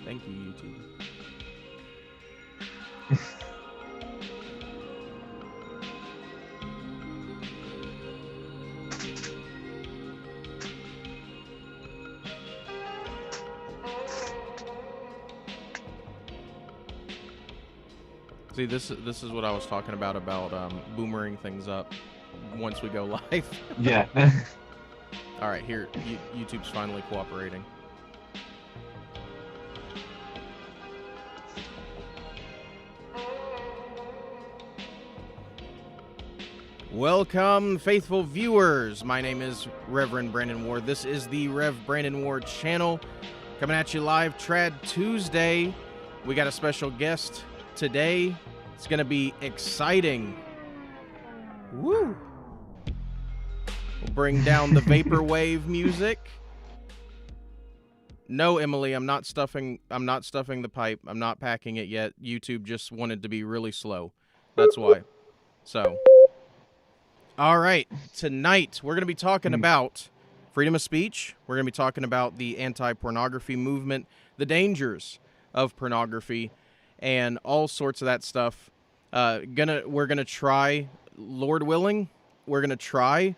Thank you, YouTube. See, this is what I was talking about boomering things up once we go live. Yeah. All right, here, YouTube's finally cooperating. Welcome, faithful viewers. My name is Reverend Brandon Warr. This is the Rev Brandon Warr channel, coming at you live Trad Tuesday. We got a special guest today. It's going to be exciting. Woo! We'll bring down the vaporwave music. No, Emily, I'm not stuffing the pipe. I'm not packing it yet. YouTube just wanted to be really slow. That's why. So, all right. Tonight we're going to be talking about freedom of speech. We're going to be talking about the anti-pornography movement, the dangers of pornography, and all sorts of that stuff. We're gonna try, Lord willing, we're gonna try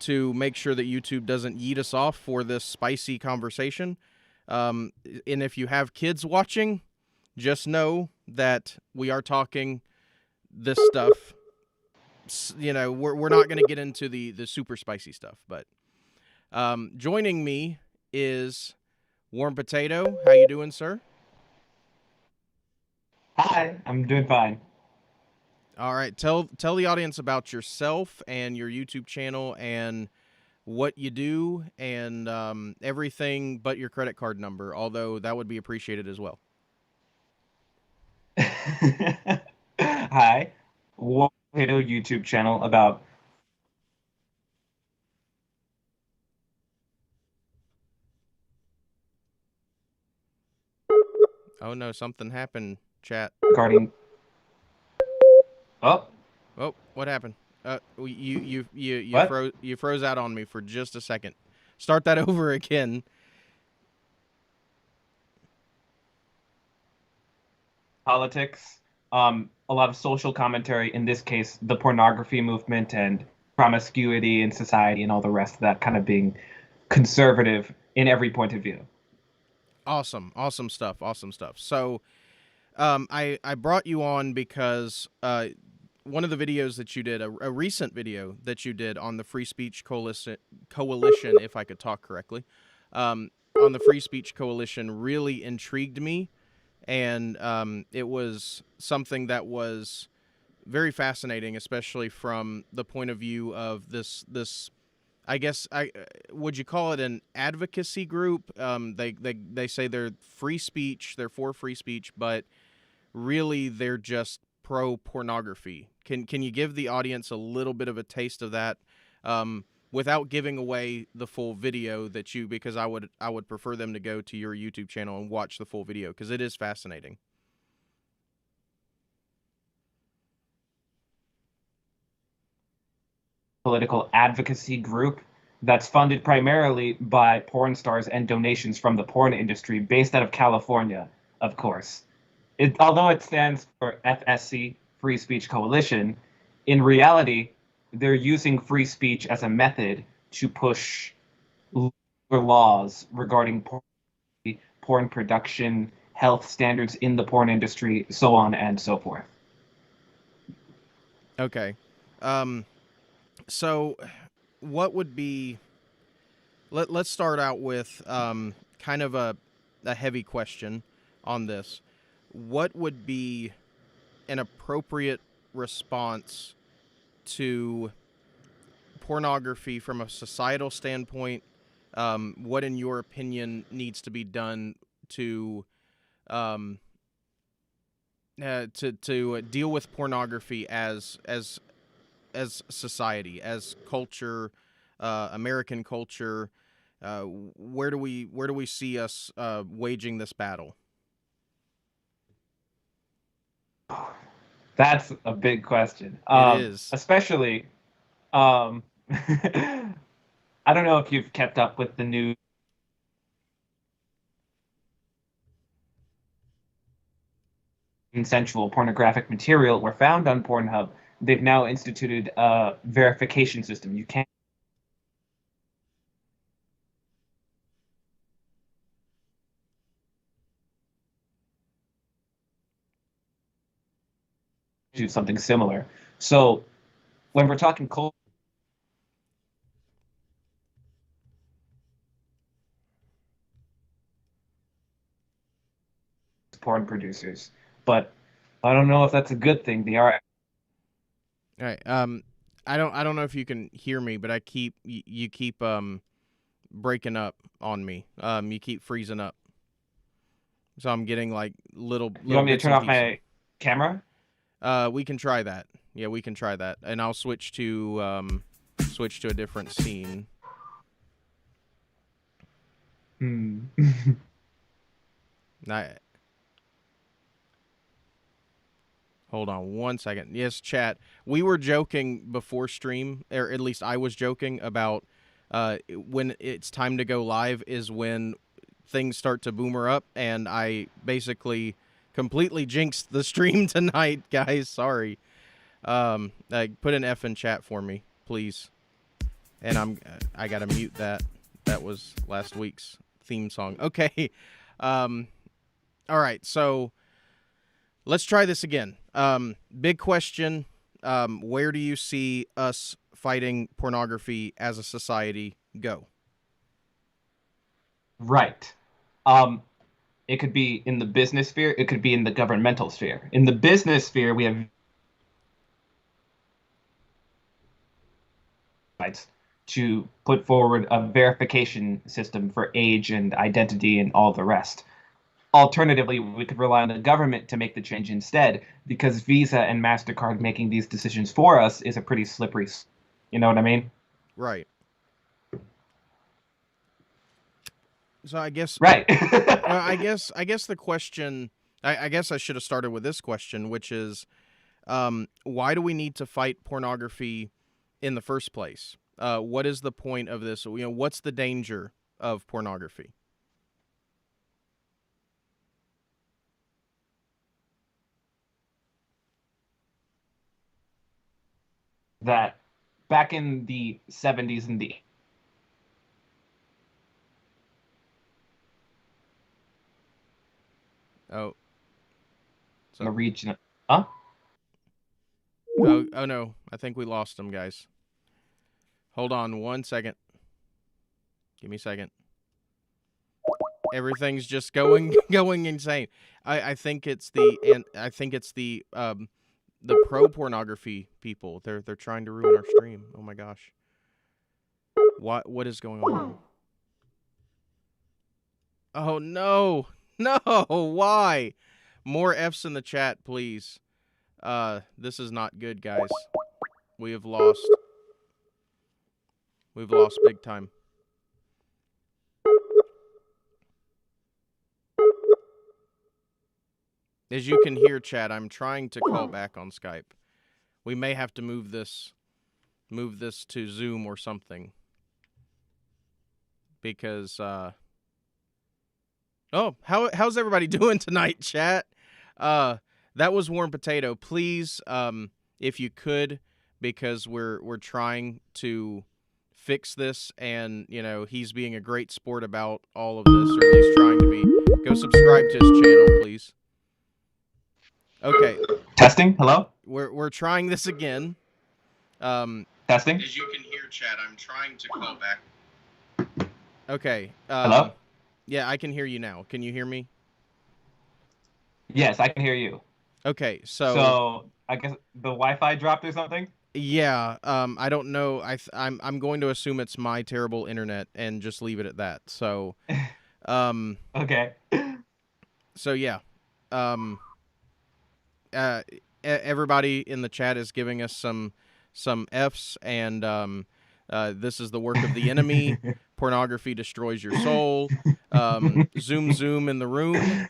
to make sure that YouTube doesn't yeet us off for this spicy conversation. And if you have kids watching, just know that we are talking this stuff. You know, we're not gonna get into the super spicy stuff, but joining me is WarmPotato. How you doing, sir? Hi, I'm doing fine. All right, tell the audience about yourself and your YouTube channel and what you do and everything but your credit card number, although that would be appreciated as well. Hi, WarmPotato YouTube channel about. Oh no, something happened, chat. Regarding. Oh, Oh, what happened? You what? froze out on me for just a second. Start that over again. Politics. A lot of social commentary. In this case, the pornography movement and promiscuity in society and all the rest of that, kind of being conservative in every point of view. Awesome stuff. So, I brought you on because one of the videos that you did, a recent video that you did on the Free Speech Coalition, if I could talk correctly, on the Free Speech Coalition really intrigued me, and it was something that was very fascinating, especially from the point of view of this. I guess would you call it an advocacy group? They say they're free speech, they're for free speech, but really they're just pro pornography. Can you give the audience a little bit of a taste of that, without giving away the full video because I would prefer them to go to your YouTube channel and watch the full video because it is fascinating. Political advocacy group that's funded primarily by porn stars and donations from the porn industry, based out of California, of course. Although it stands for FSC, Free Speech Coalition, in reality, they're using free speech as a method to push laws regarding porn production, health standards in the porn industry, so on and so forth. Okay. So what would be, let's start out with kind of a heavy question on this. What would be an appropriate response to pornography from a societal standpoint? What, in your opinion, needs to be done to deal with pornography as society, as culture, American culture? Where do we see us waging this battle? That's a big question. It is. Especially, I don't know if you've kept up with the news consensual pornographic material were found on Pornhub, they've now instituted a verification system. You can't do something similar. So when we're talking cold porn producers, but I don't know if that's a good thing. They are All right. I don't know if you can hear me, but you keep breaking up on me. You keep freezing up. So I'm getting like You little want me to bits turn and off pieces. my camera? We can try that. Yeah, we can try that. And I'll switch to a different scene. Hmm. I, Hold on one second. Yes, chat. We were joking before stream, or at least I was joking about when it's time to go live is when things start to boomer up, and I basically completely jinxed the stream tonight, guys. Sorry. Put an F in chat for me, please. And I gotta mute that. That was last week's theme song. Okay. Um. All right. So let's try this again. Big question. Where do you see us fighting pornography as a society go? Right. It could be in the business sphere. It could be in the governmental sphere. In the business sphere, we have rights to put forward a verification system for age and identity and all the rest. Alternatively, we could rely on the government to make the change instead, because Visa and MasterCard making these decisions for us is a pretty slippery. You know what I mean? Right. So I guess, Right. I guess the question, I guess I should have started with this question, which is, why do we need to fight pornography in the first place? What is the point of this? What's the danger of pornography? That back in the 70s and the Oh, so region. Huh? oh no, I think we lost them, guys. Hold on one second. Give me a second. Everything's just going going insane. I think it's the pro pornography people. They're trying to ruin our stream. Oh my gosh. What is going on? Oh no. No, why? More F's in the chat, please. This is not good, guys. We have lost. We've lost big time. As you can hear, chat, I'm trying to call back on Skype. We may have to move this to Zoom or something. Because oh, how's everybody doing tonight, chat? That was WarmPotato. Please, if you could, because we're trying to fix this, and he's being a great sport about all of this, or at least trying to be. Go subscribe to his channel, please. Okay. Testing. Hello. We're trying this again. Testing. As you can hear, chat, I'm trying to call back. Okay. Hello. Yeah, I can hear you now. Can you hear me? Yes, I can hear you. Okay, so I guess the Wi-Fi dropped or something. yeah, I don't know. I'm going to assume it's my terrible internet and just leave it at that. So, Okay. so yeah, everybody in the chat is giving us some F's, and this is the work of the enemy. Pornography destroys your soul. Zoom zoom in the room.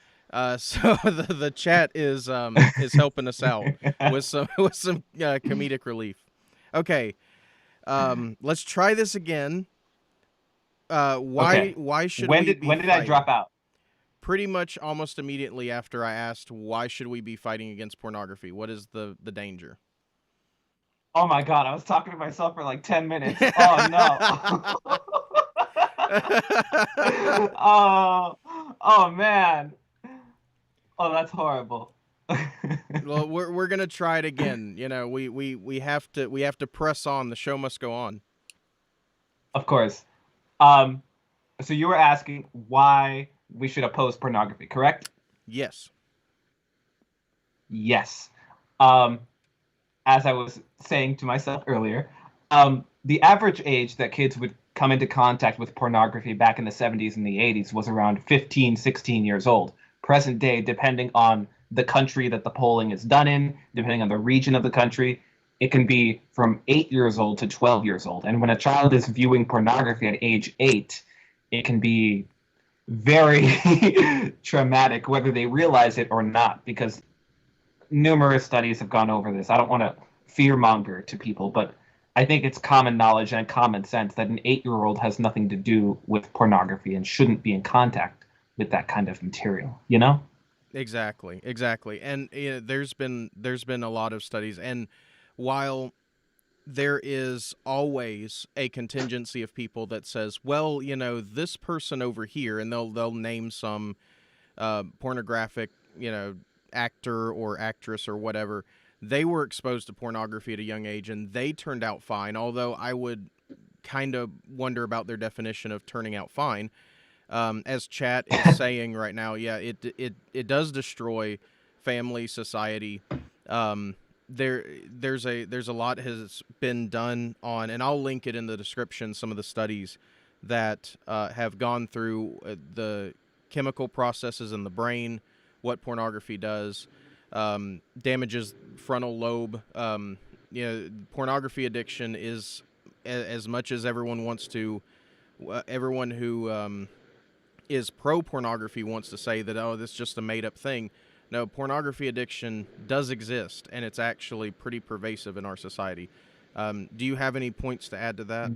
So the chat is helping us out with some comedic relief. Okay, let's try this again. Why Okay. should we be when did I fighting? drop out? pretty much almost immediately after I asked, why should we be fighting against pornography? What is the danger? Oh my God, I was talking to myself for like 10 minutes. Oh no. Oh, oh man. Oh, that's horrible. Well, we're gonna try it again. You know, we have to press on. The show must go on. Of course. Um, so you were asking why we should oppose pornography, correct? Yes. Yes. Um, as I was saying to myself earlier, the average age that kids would come into contact with pornography back in the 70s and the 80s was around 15, 16 years old. Present day, depending on the country that the polling is done in, depending on the region of the country, it can be from 8 years old to 12 years old. And when a child is viewing pornography at age 8, it can be very traumatic, whether they realize it or not, because numerous studies have gone over this. I don't want to fearmonger to people, but I think it's common knowledge and common sense that an 8-year-old has nothing to do with pornography and shouldn't be in contact with that kind of material, you know? Exactly. Exactly. And there's been a lot of studies, and while there is always a contingency of people that says, well, you know, this person over here, and they'll name some pornographic, you know, actor or actress or whatever. They were exposed to pornography at a young age, and they turned out fine. Although I would kind of wonder about their definition of turning out fine. As chat is saying right now, yeah, it does destroy family, society. Um, there's a lot has been done on, and I'll link it in the description. Some of the studies that have gone through the chemical processes in the brain, what pornography does, damages frontal lobe. You know, pornography addiction is as much as everyone wants to. Everyone who is pro pornography wants to say that, oh, this is just a made up thing. No, pornography addiction does exist, and it's actually pretty pervasive in our society. Do you have any points to add to that?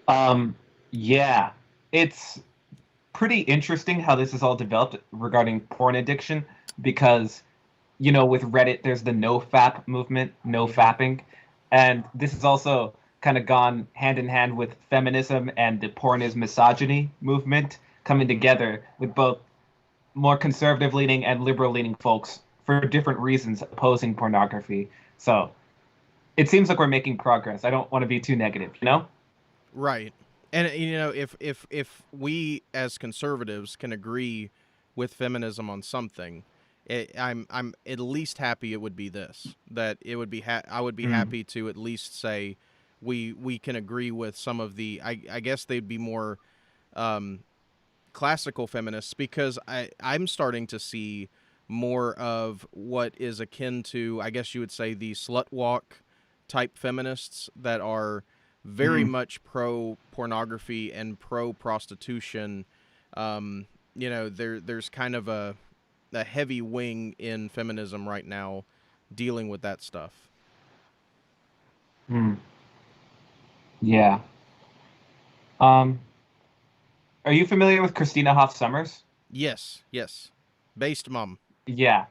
Um, yeah, it's pretty interesting how this is all developed regarding porn addiction because, you know, with Reddit, there's the no fap movement, no Mm-hmm. fapping. And this has also kind of gone hand in hand with feminism and the porn is misogyny movement coming Mm-hmm. together with both more conservative leaning and liberal leaning folks for different reasons opposing pornography. So it seems like we're making progress. I don't want to be too negative, you know? Right. And you know, if we as conservatives can agree with feminism on something, I'm at least happy it would be this. That it would be I would be Mm. happy to at least say we can agree with some of the I guess they'd be more um, classical feminists, because I'm starting to see more of what is akin to, I guess you would say, the slut walk type feminists that are very Mm. much pro pornography and pro prostitution. You know, there's kind of a heavy wing in feminism right now dealing with that stuff. Mm. Yeah. Um, are you familiar with Christina Hoff Sommers? Yes, yes. Based mom. Yeah,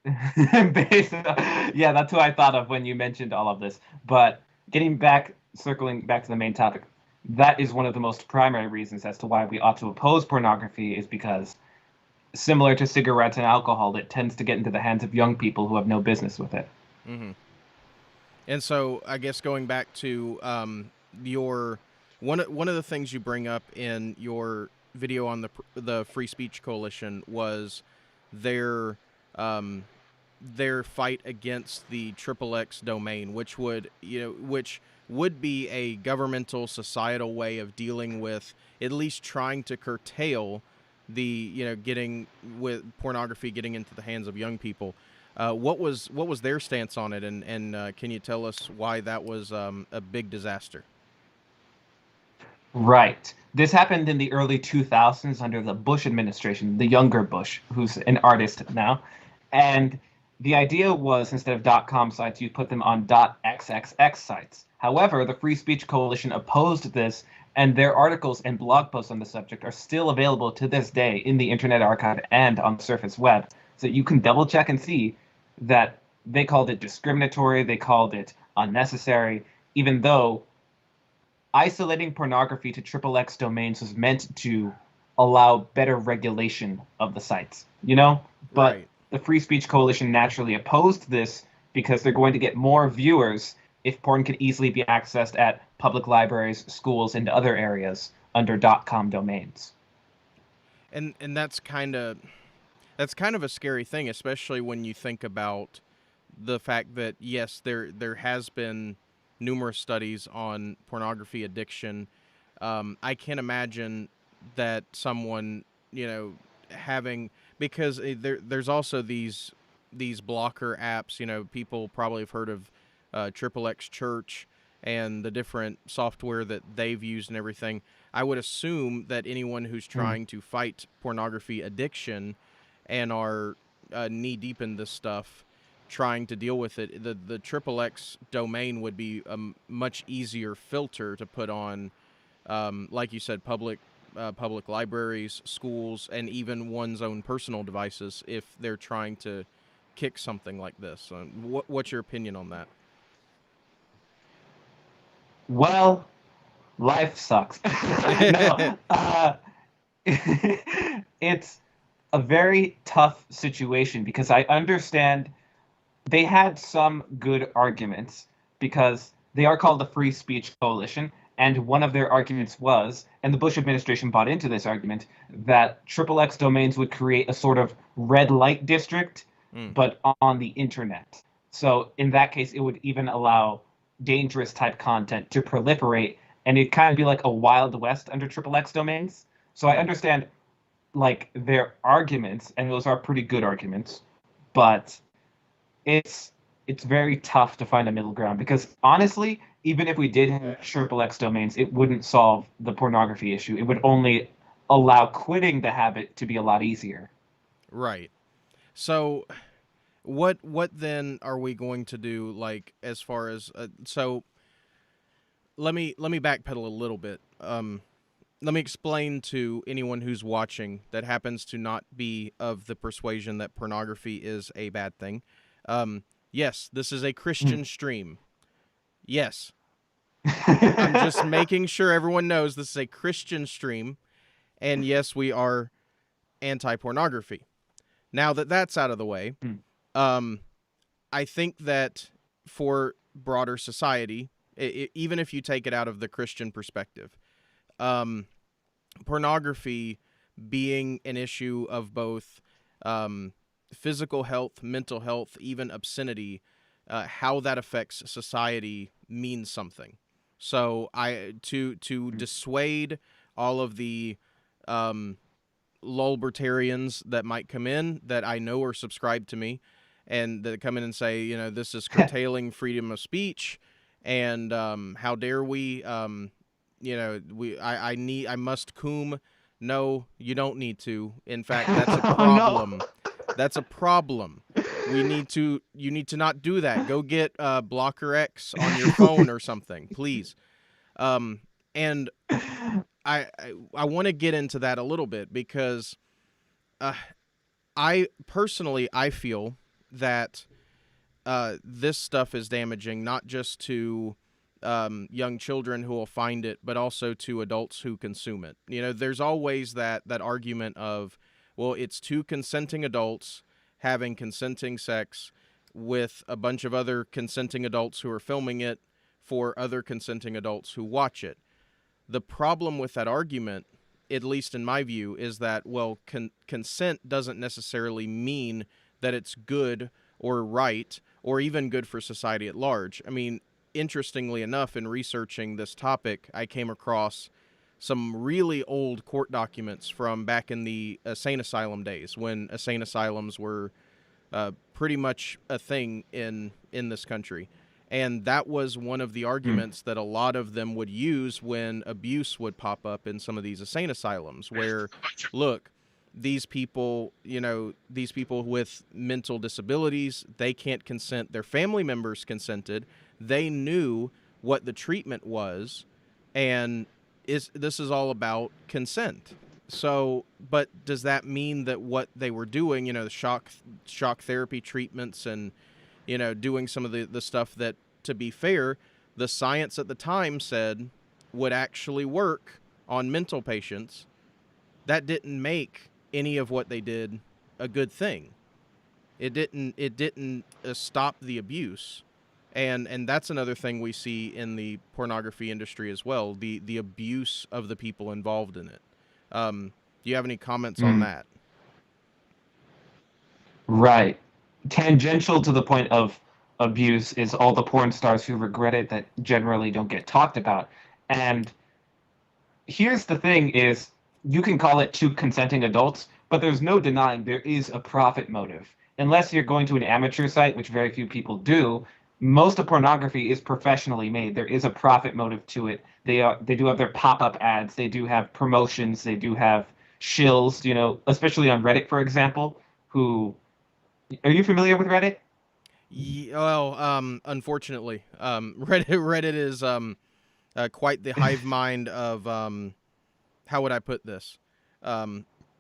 yeah, that's who I thought of when you mentioned all of this. But getting back, circling back to the main topic, that is one of the most primary reasons as to why we ought to oppose pornography is because, similar to cigarettes and alcohol, it tends to get into the hands of young people who have no business with it. Mm-hmm. And so I guess going back to your one of the things you bring up in your video on the Free Speech Coalition was their um, their fight against the Triple X domain, which would, you know, which would be a governmental societal way of dealing with, at least trying to curtail the, you know, getting with pornography getting into the hands of young people. What was their stance on it, and can you tell us why that was a big disaster? Right. This happened in the early 2000s under the Bush administration, the younger Bush, who's an artist now. And the idea was instead of .com sites, you put them on .xxx sites. However, the Free Speech Coalition opposed this And their articles and blog posts on the subject are still available to this day in the Internet Archive and on the surface web. So you can double check and see that they called it discriminatory, they called it unnecessary, even though isolating pornography to XXX domains was meant to allow better regulation of the sites, you know? But Right. the Free Speech Coalition naturally opposed this because they're going to get more viewers if porn can easily be accessed at public libraries, schools, and other areas under .com domains. And that's kind of a scary thing, especially when you think about the fact that yes, there has been numerous studies on pornography addiction. I can't imagine that someone, having, because there's also these blocker apps. People probably have heard of XXX Church and the different software that they've used and everything. I would assume that anyone who's Mm. trying to fight pornography addiction and are knee deep in this stuff, trying to deal with it, the XXX domain would be a much easier filter to put on, like you said, public libraries, schools, and even one's own personal devices if they're trying to kick something like this. What's your opinion on that? Well, life sucks. No, it's a very tough situation because I understand they had some good arguments because they are called the Free Speech Coalition. And one of their arguments was, and the Bush administration bought into this argument, that XXX domains would create a sort of red light district, Mm, but on the internet. So in that case, it would even allow dangerous type content to proliferate, and it'd kind of be like a Wild West under XXX domains. So I mm. understand like their arguments, and those are pretty good arguments, but it's it's very tough to find a middle ground because honestly, even if we did have triple X domains, it wouldn't solve the pornography issue. It would only allow quitting the habit to be a lot easier. Right. So what then are we going to do, like, as far as so let me backpedal a little bit. Let me explain to anyone who's watching that happens to not be of the persuasion that pornography is a bad thing. Yes, this is a Christian stream. Yes, I'm just making sure everyone knows this is a Christian stream, and yes, we are anti-pornography. Now that that's out of the way, um, I think that for broader society, even if you take it out of the Christian perspective, um, pornography being an issue of both um, physical health, mental health, even obscenity, how that affects society means something. So to dissuade all of the um, lulbertarians that might come in that I know are subscribed to me and that come in and say, this is curtailing freedom of speech, and how dare we, I must coom. No, you don't need to. In fact, that's a Oh no. problem. That's a problem. You need to not do that. Go get Blocker X on your phone or something, please. Um, and I want to get into that a little bit because uh, I personally I feel that this stuff is damaging not just to young children who will find it, but also to adults who consume it. There's always that argument of, well, it's two consenting adults having consenting sex with a bunch of other consenting adults who are filming it for other consenting adults who watch it. The problem with that argument, at least in my view, is that, well, consent doesn't necessarily mean that it's good or right or even good for society at large. I mean, interestingly enough, in researching this topic, I came across some really old court documents from back in the insane asylum days when insane asylums were pretty much a thing in this country. And that was one of the arguments that a lot of them would use when abuse would pop up in some of these insane asylums, where, look, these people with mental disabilities, they can't consent. Their family members consented. They knew what the treatment was, and this is all about consent. So, but does that mean that what they were doing, the shock therapy treatments and doing some of the stuff that, to be fair, the science at the time said would actually work on mental patients, that didn't make any of what they did a good thing. It didn't stop the abuse. And that's another thing we see in the pornography industry as well, the abuse of the people involved in it. Do you have any comments on Mm, that? right. Tangential to the point of abuse is all the porn stars who regret it that generally don't get talked about. And here's the thing is you can call it two consenting adults, but there's no denying there is a profit motive. Unless you're going to an amateur site, which very few people do, most of pornography is professionally made. There is a profit motive to it. They do have their pop-up ads, they do have promotions, they do have shills, especially on Reddit, for example, who are you familiar with Reddit? Well, unfortunately, Reddit is quite the hive mind of how would I put this?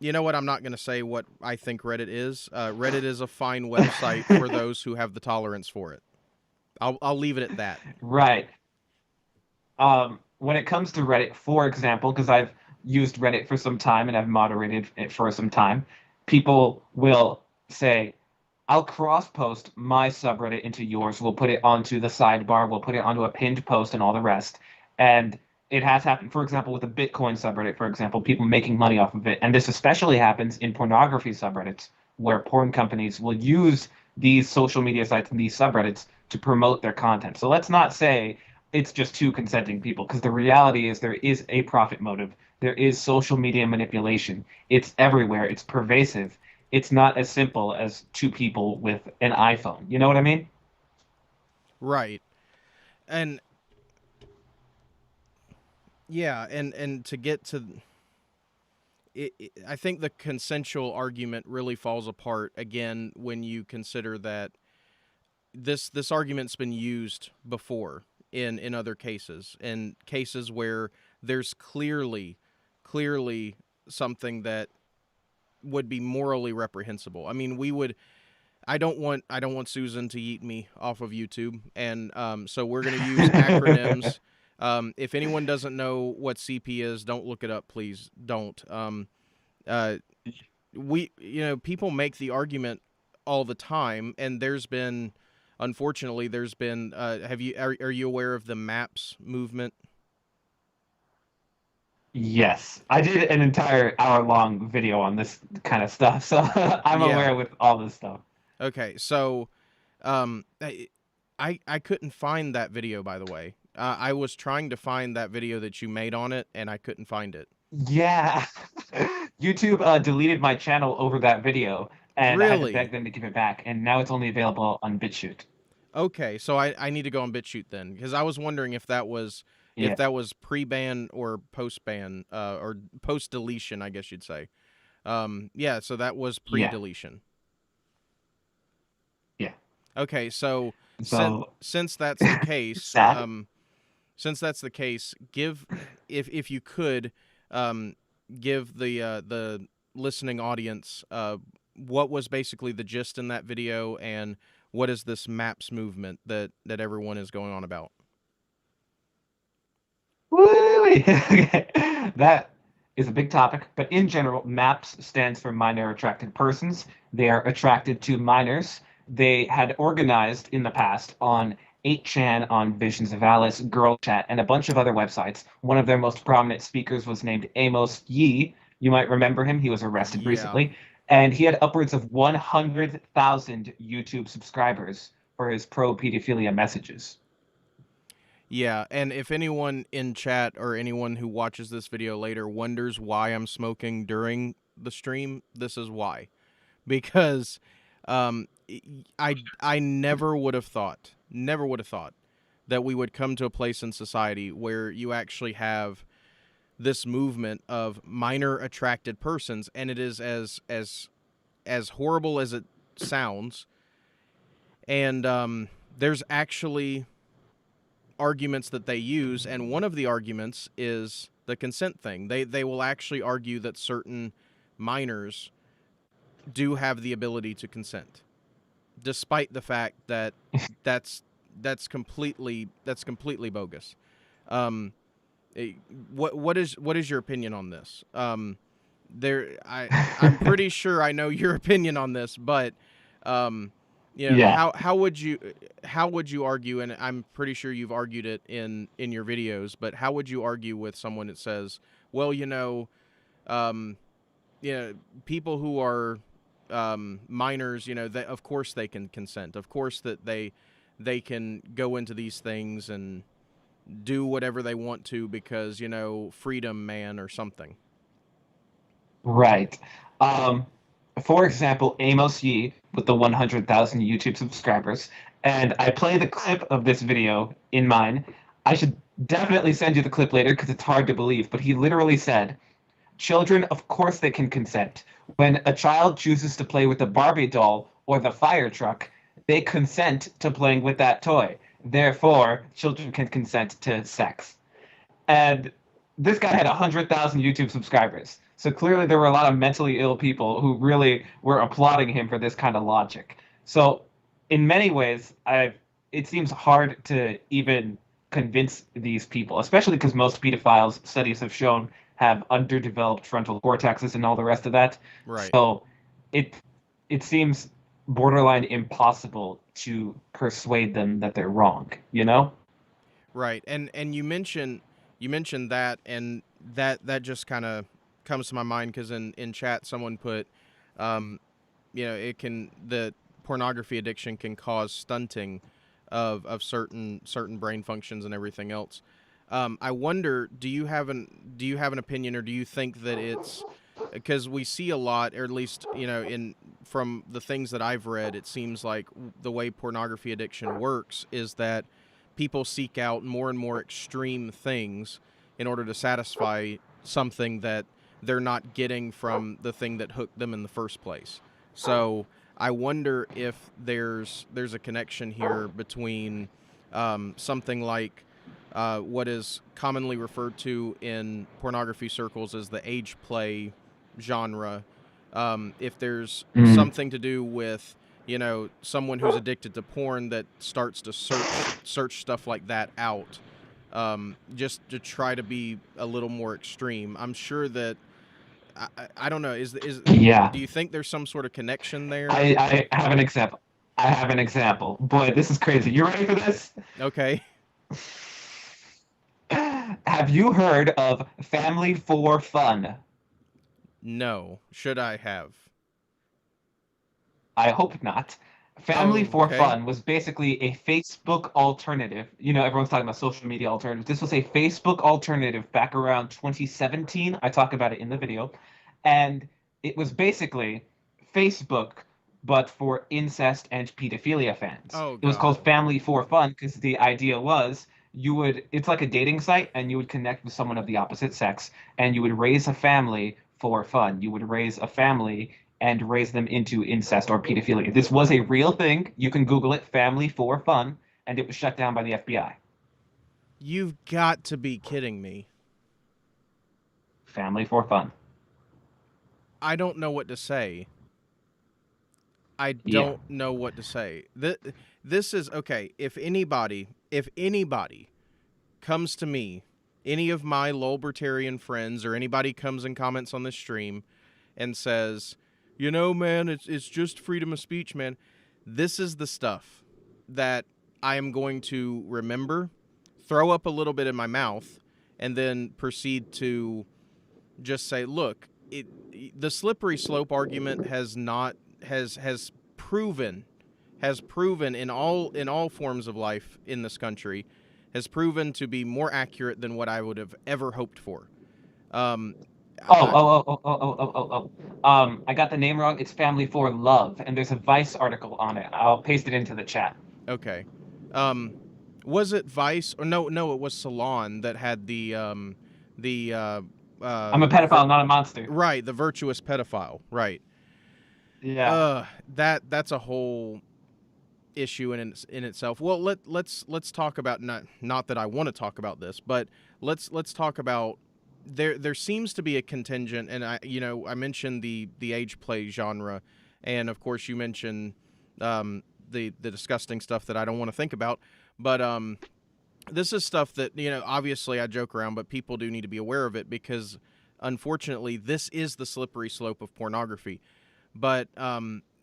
You know what? I'm not going to say what I think Reddit is. Reddit is a fine website for those who have the tolerance for it. I'll leave it at that. Right. When it comes to Reddit, for example, because I've used Reddit for some time and I've moderated it for some time, people will say, I'll cross post my subreddit into yours. We'll put it onto the sidebar. We'll put it onto a pinned post and all the rest. And it has happened, for example, with the Bitcoin subreddit, for example, people making money off of it. And this especially happens in pornography subreddits, where porn companies will use these social media sites and these subreddits to promote their content. So let's not say it's just two consenting people, because the reality is there is a profit motive. There is social media manipulation. It's everywhere. It's pervasive. It's not as simple as two people with an iPhone. You know what I mean? Right. And yeah, and to get to I think the consensual argument really falls apart again when you consider that this argument's been used before in other cases, in cases where there's clearly something that would be morally reprehensible. I mean, I don't want Susan to eat me off of YouTube, and so we're gonna use acronyms. If anyone doesn't know what CP is, don't look it up, please. Don't. Uh, people make the argument all the time, and unfortunately, there's been. Are you aware of the MAPS movement? Yes, I did an entire hour-long video on this kind of stuff, so I'm Yeah. aware with all this stuff. Okay. So, I couldn't find that video. By the way, I was trying to find that video that you made on it, and I couldn't find it. Yeah, YouTube deleted my channel over that video, and I had to Really? beg them to give it back, and now it's only available on Bitchute. Okay, so I need to go on BitChute then, because I was wondering if Yeah, that was pre-ban or post-ban, or post-deletion, I guess you'd say. Yeah, so that was yeah, pre-deletion. yeah. Okay, so So since that's the case, sad. give, if you could, um, give the listening audience what was basically the gist in that video, and what is this MAPS movement that everyone is going on about? Woo! Okay. That is a big topic, but in general, MAPS stands for Minor Attracted Persons. They are attracted to minors. They had organized in the past on 8chan, on Visions of Alice, Girl Chat, and a bunch of other websites. One of their most prominent speakers was named Amos Yee. You might remember him. He was arrested Yeah. recently. And he had upwards of 100,000 YouTube subscribers for his pro pedophilia messages. Yeah, and if anyone in chat or anyone who watches this video later wonders why I'm smoking during the stream, this is why. Because um, I never would have thought that we would come to a place in society where you actually have this movement of minor attracted persons, and it is as horrible as it sounds. And there's actually arguments that they use, and one of the arguments is the consent thing. They will actually argue that certain minors do have the ability to consent, despite the fact that that's completely bogus. Um, what is your opinion on this? I'm pretty sure I know your opinion on this, but um, Yeah. how would you argue? And I'm pretty sure you've argued it in your videos, but how would you argue with someone that says, well, um, people who are minors, that of course they can consent. Of course that they can go into these things and do whatever they want to because, freedom, man, or something. Right. Um, for example, Amos Yee with the 100,000 YouTube subscribers, and I play the clip of this video in mine. I should definitely send you the clip later because it's hard to believe, but he literally said, children, of course they can consent. When a child chooses to play with the Barbie doll or the fire truck, they consent to playing with that toy. Therefore, children can consent to sex. And this guy had 100,000 YouTube subscribers. So clearly there were a lot of mentally ill people who really were applauding him for this kind of logic. So in many ways, it seems hard to even convince these people, especially because most pedophiles, studies have shown, have underdeveloped frontal cortexes and all the rest of that. Right. So it it seems borderline impossible to persuade them that they're wrong, you know? Right. And you mentioned that, and that just kind of comes to my mind because in chat someone put, um, it can the pornography addiction can cause stunting of certain brain functions and everything else. I wonder, do you have an opinion, or do you think that it's because we see a lot, or at least in from the things that I've read, it seems like the way pornography addiction works is that people seek out more and more extreme things in order to satisfy something that they're not getting from the thing that hooked them in the first place. So I wonder if there's a connection here between something like what is commonly referred to in pornography circles as the age play genre. If there's Mm. something to do with someone who's addicted to porn that starts to search stuff like that out, just to try to be a little more extreme. I'm sure that I don't know. Yeah. Do you think there's some sort of connection there? I have an example. I have an example. Boy, this is crazy. You ready for this? Okay. Have you heard of Family for Fun? No. Should I have? I hope not. Family for Okay. Fun was basically a Facebook alternative. You know, everyone's talking about social media alternatives. This was a Facebook alternative back around 2017. I talk about it in the video. And it was basically Facebook, but for incest and pedophilia fans. Oh It was God. called Family for Fun because the idea was it's like a dating site, and you would connect with someone of the opposite sex, and you would raise a family for fun. You would raise a family and raise them into incest or pedophilia. This was a real thing. You can Google it, Family for Fun, and it was shut down by the FBI. You've got to be kidding me. Family for Fun. I don't know what to say. I Yeah. don't know what to say. This is okay. If anybody comes to me, any of my Lolbertarian friends, or anybody comes and comments on this stream and says, man, it's just freedom of speech, man. This is the stuff that I am going to remember, throw up a little bit in my mouth, and then proceed to just say, look, the slippery slope argument has proven in all forms of life in this country, has proven to be more accurate than what I would have ever hoped for. Um, Oh, I, oh, oh, oh, oh, oh, oh, oh. I got the name wrong. It's Family for Love, and there's a Vice article on it. I'll paste it into the chat. okay. Um, was it Vice, or no? No, it was Salon that had the I'm a pedophile, not a monster. right, the virtuous pedophile, right? Yeah. That's a whole issue in itself. Well, let's talk about, not that I want to talk about this, but let's talk about there seems to be a contingent, and I mentioned the age play genre, and of course you mentioned the disgusting stuff that I don't want to think about, but this is stuff that obviously I joke around, but people do need to be aware of it because unfortunately this is the slippery slope of pornography. But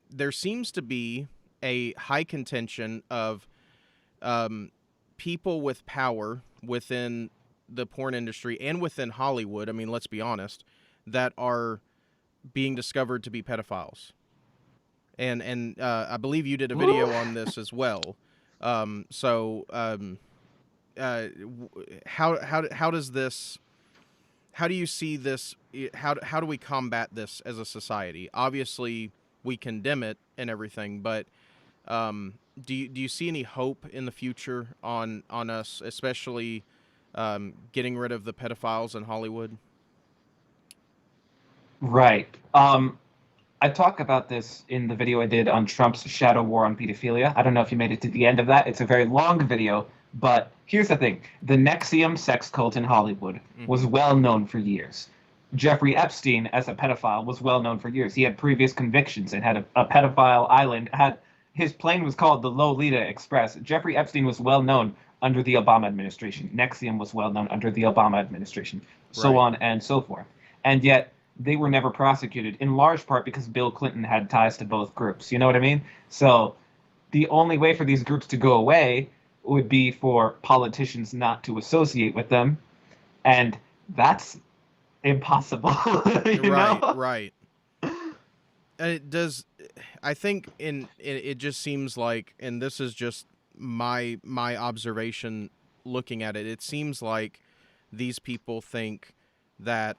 there seems to be a high contention of people with power within the porn industry and within Hollywood. I mean, let's be honest, that are being discovered to be pedophiles. And I believe you did a video on this as well. So how does this? How do you see this? How do we combat this as a society? Obviously, we condemn it and everything, but do you see any hope in the future on us, especially getting rid of the pedophiles in Hollywood? Right. I talk about this in the video I did on Trump's shadow war on pedophilia. I don't know if you made it to the end of that. It's a very long video, but here's the thing. The Nexium sex cult in Hollywood was well known for years. Jeffrey Epstein, as a pedophile, was well known for years. He had previous convictions and had a pedophile island. His plane was called the Lolita Express. Jeffrey Epstein was well known under the Obama administration. Nexium was well known under the Obama administration, so Right. on and so forth. And yet, they were never prosecuted, in large part because Bill Clinton had ties to both groups. You know what I mean? So the only way for these groups to go away would be for politicians not to associate with them, and that's impossible. you Right, know? right. It does. I think it just seems like, and this is just my observation looking at it. It seems like these people think that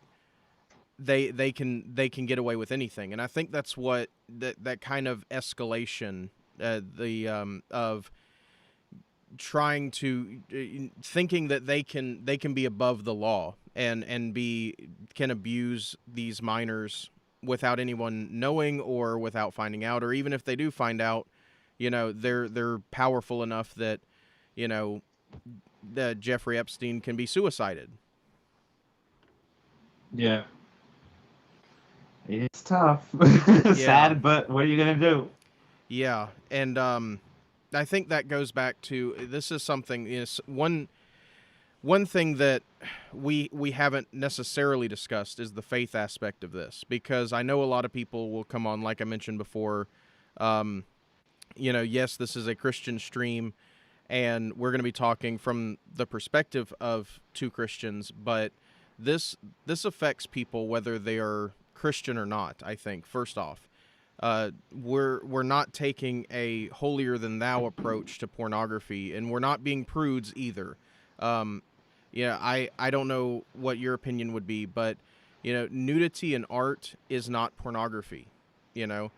they can get away with anything, and I think that's what that kind of escalation, the of trying to thinking that they can be above the law and be can abuse these minors without anyone knowing or without finding out, or even if they do find out, they're powerful enough that you know that Jeffrey Epstein can be suicided. Yeah. It's tough. Yeah. Sad, but what are you gonna do? Yeah, and I think that goes back to this is something is one thing that we haven't necessarily discussed is the faith aspect of this, because I know a lot of people will come on, like I mentioned before. Um, yes, this is a Christian stream, and we're going to be talking from the perspective of two Christians, but this affects people whether they are Christian or not. I think first off, we're not taking a holier than thou approach to pornography, and we're not being prudes either. Um, I don't know what your opinion would be, but nudity in art is not pornography. You know,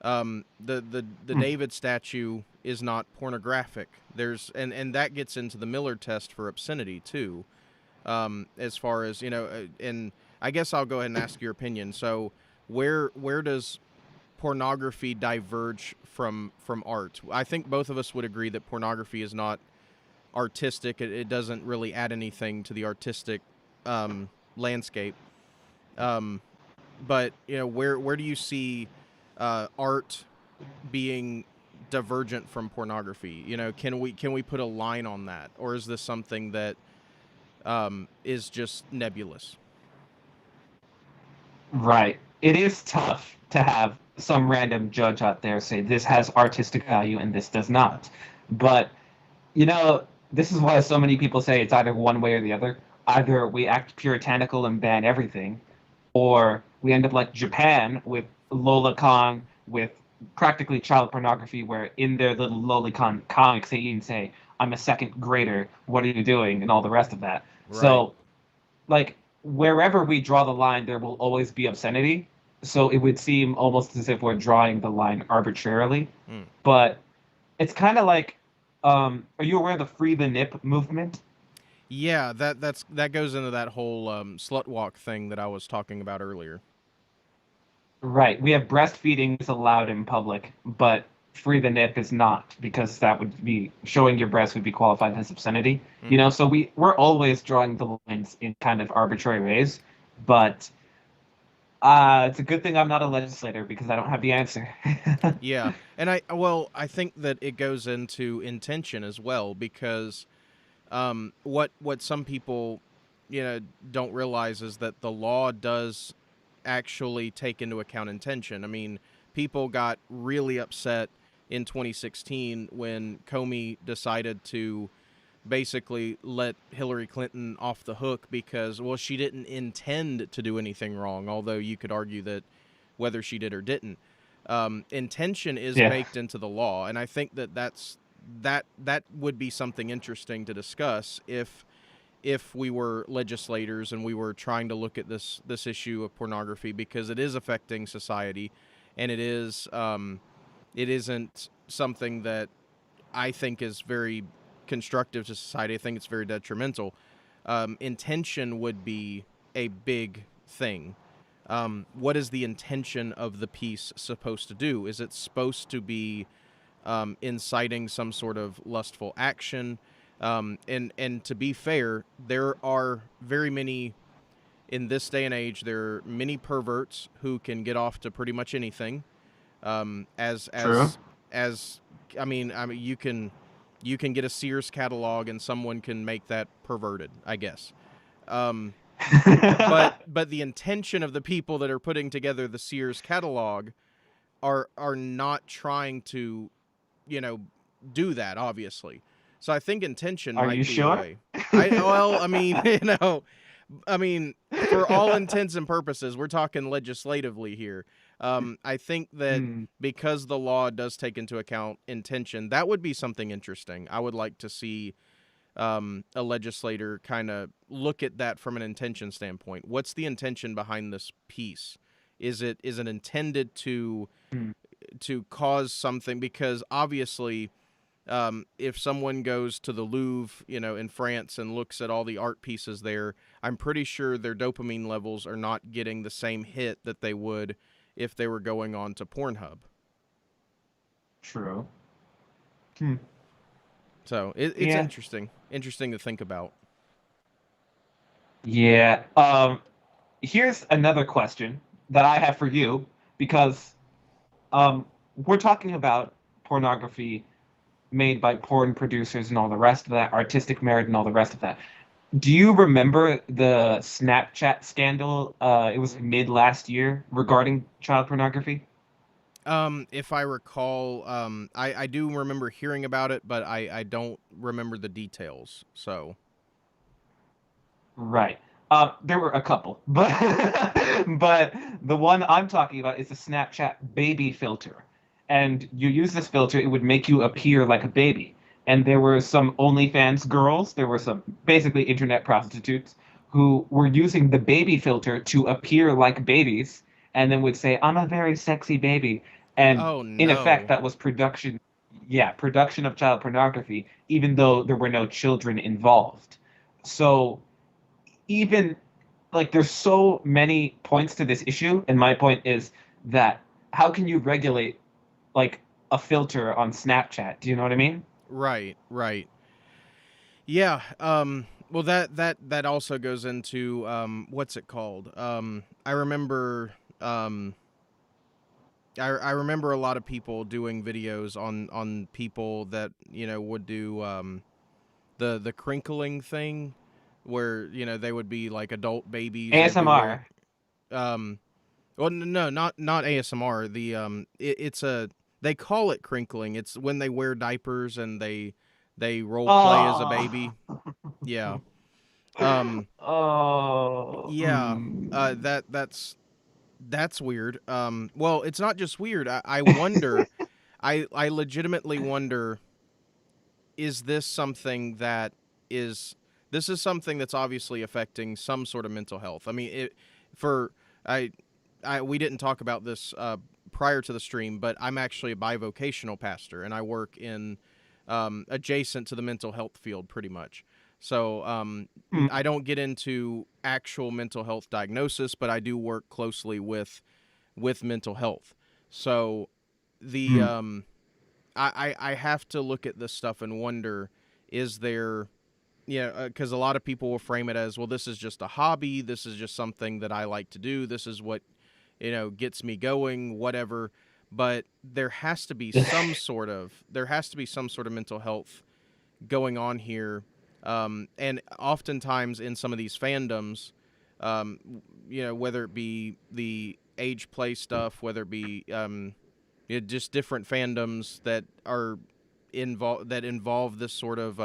the David statue is not pornographic. And that gets into the Miller test for obscenity too. As far as and I guess I'll go ahead and ask your opinion. So, where does pornography diverge from art? I think both of us would agree that pornography is not artistic. It doesn't really add anything to the artistic landscape. Um, but where do you see art being divergent from pornography? Can we put a line on that, or is this something that is just nebulous? Right. It is tough to have some random judge out there say this has artistic value and this does not. But, you know, this is why so many people say it's either one way or the other. Either we act puritanical and ban everything, or we end up like Japan with Lolicon, with practically child pornography, where in their little Lolicon comics they even say, I'm a second grader, what are you doing? And all the rest of that. Right. So, like, wherever we draw the line, there will always be obscenity. So it would seem almost as if we're drawing the line arbitrarily. Mm. But it's kind of like, are you aware of the Free the Nip movement? Yeah, that goes into that whole slut walk thing that I was talking about earlier. Right. We have breastfeeding is allowed in public, but free the nip is not, because that would be showing your breast would be qualified as obscenity. Mm-hmm. So we're always drawing the lines in kind of arbitrary ways, but it's a good thing I'm not a legislator because I don't have the answer. Yeah, and I think that it goes into intention as well because what some people you know don't realize is that the law does actually take into account intention. I mean, people got really upset in 2016 when Comey decided to basically let Hillary Clinton off the hook because, well, she didn't intend to do anything wrong, although you could argue that whether she did or didn't. Intention is Yeah, baked into the law, and I think that that would be something interesting to discuss if we were legislators and we were trying to look at this issue of pornography because it is affecting society, and it isn't something that I think is very constructive to society. I think it's very detrimental. Intention would be a big thing. What is the intention of the piece supposed to do? Is it supposed to be inciting some sort of lustful action? And to be fair, there are very many in this day and age. There are many perverts who can get off to pretty much anything. Um, as true. as as I mean, you can get a Sears catalog and someone can make that perverted, I guess. Um, but the intention of the people that are putting together the Sears catalog are not trying to you know do that, obviously. So I think intention Are might you be a sure? way. I mean, I mean, for all intents and purposes, we're talking legislatively here. I think that Hmm. because the law does take into account intention, that would be something interesting. I would like to see a legislator kind of look at that from an intention standpoint. What's the intention behind this piece? Is it intended Hmm. to cause something? Because obviously, if someone goes to the Louvre, in France and looks at all the art pieces there, I'm pretty sure their dopamine levels are not getting the same hit that they would if they were going on to Pornhub. True. Hmm. So it's Yeah. interesting to think about. Yeah. Here's another question that I have for you, because we're talking about pornography made by porn producers and all the rest of that, artistic merit and all the rest of that. Do you remember the Snapchat scandal? It was mid last year regarding child pornography. If I recall, I do remember hearing about it, but I don't remember the details. So, Right. There were a couple, but but the one I'm talking about is the Snapchat baby filter. And you use this filter, it would make you appear like a baby. And there were some OnlyFans girls, there were some basically internet prostitutes who were using the baby filter to appear like babies, and then would say, "I'm a very sexy baby." And oh in effect, no. that was production, yeah, production of child pornography, even though there were no children involved. So even like there's so many points to this issue, and my point is that how can you regulate like a filter on Snapchat? Do you know what I mean? Right, right. Yeah. Well, that also goes into what's it called? I remember I remember a lot of people doing videos on people that would do the crinkling thing, where they would be like adult babies. They'd be wearing ASMR. um well no, not ASMR. It's a they call it crinkling. It's when they wear diapers and they role play as a baby. Oh. Yeah. Um Oh. yeah. Mm. That's weird. Well, it's not just weird. I wonder. I legitimately wonder. Is this something that is? This is something that's obviously affecting some sort of mental health. I mean, for I, we didn't talk about this prior to the stream, but I'm actually a bivocational pastor, and I work in adjacent to the mental health field, pretty much. So Mm. I don't get into actual mental health diagnosis, but I do work closely with mental health. So the Mm. I have to look at this stuff and wonder, is there, yeah, because a lot of people will frame it as, well, this is just a hobby, this is just something that I like to do, this is what, gets me going, whatever. But there has to be some sort of mental health going on here, and oftentimes in some of these fandoms, um, whether it be the age play stuff, whether it be just different fandoms that are involve this sort of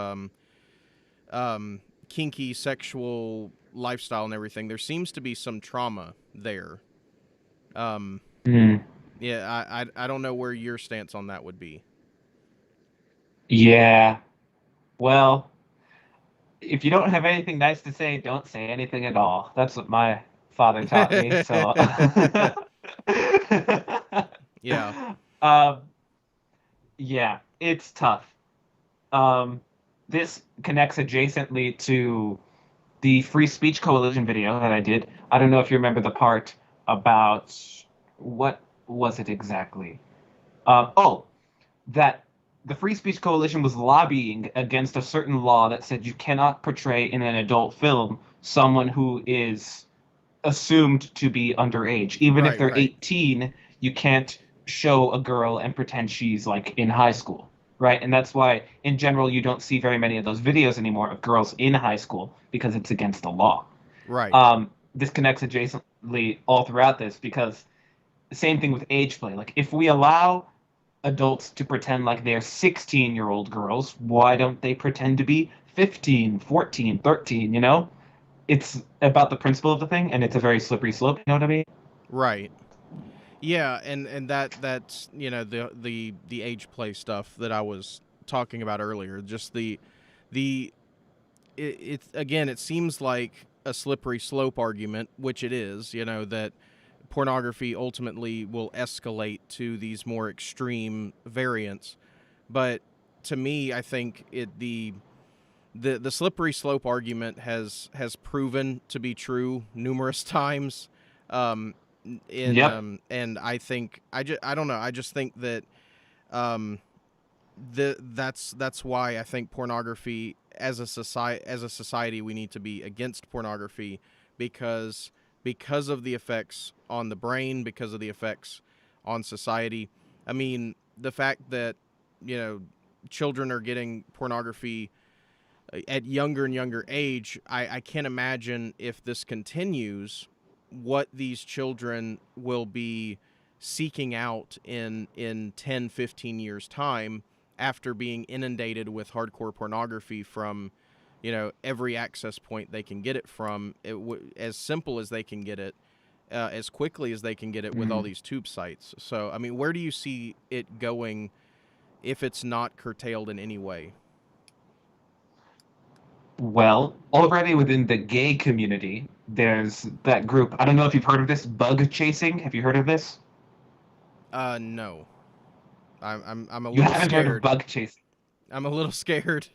kinky sexual lifestyle and everything, there seems to be some trauma there. Um, Hmm. yeah, I don't know where your stance on that would be. Yeah. Well, if you don't have anything nice to say, don't say anything at all. That's what my father taught me. So, Yeah, um, yeah, it's tough. Um, this connects adjacently to the Free Speech Coalition video that I did. I don't know if you remember the part about what was it exactly? Oh, that the Free Speech Coalition was lobbying against a certain law that said you cannot portray in an adult film someone who is assumed to be underage. Even if right, they're right, 18, you can't show a girl and pretend she's like in high school, right? And that's why, in general, you don't see very many of those videos anymore of girls in high school because it's against the law. right. This connects adjacently all throughout this because the same thing with age play. Like, if we allow adults to pretend like they're 16-year-old girls, why don't they pretend to be 15, 14, 13, you know? It's about the principle of the thing, and it's a very slippery slope, you know what I mean? Right. Yeah, and that's the age play stuff that I was talking about earlier. Just the it again, it seems like a slippery slope argument, which it is. That pornography ultimately will escalate to these more extreme variants. But to me, I think the slippery slope argument has proven to be true numerous times. Um, Yep. and I don't know. I just think that um, that's why I think pornography, as a society we need to be against pornography, because of the effects on the brain, because of the effects on society. I mean, the fact that you know children are getting pornography at younger and younger age, I can't imagine, if this continues, what these children will be seeking out in 10, 15 years time, after being inundated with hardcore pornography from every access point they can get it from, as simple as they can get it, as quickly as they can get it, with all Mm. these tube sites. So I mean, where do you see it going if it's not curtailed in any way? Well, already within the gay community, there's that group. I don't know if you've heard of this, bug chasing. Have you heard of this? No. I'm a You little haven't heard of scared. bug chasing. I'm a little scared.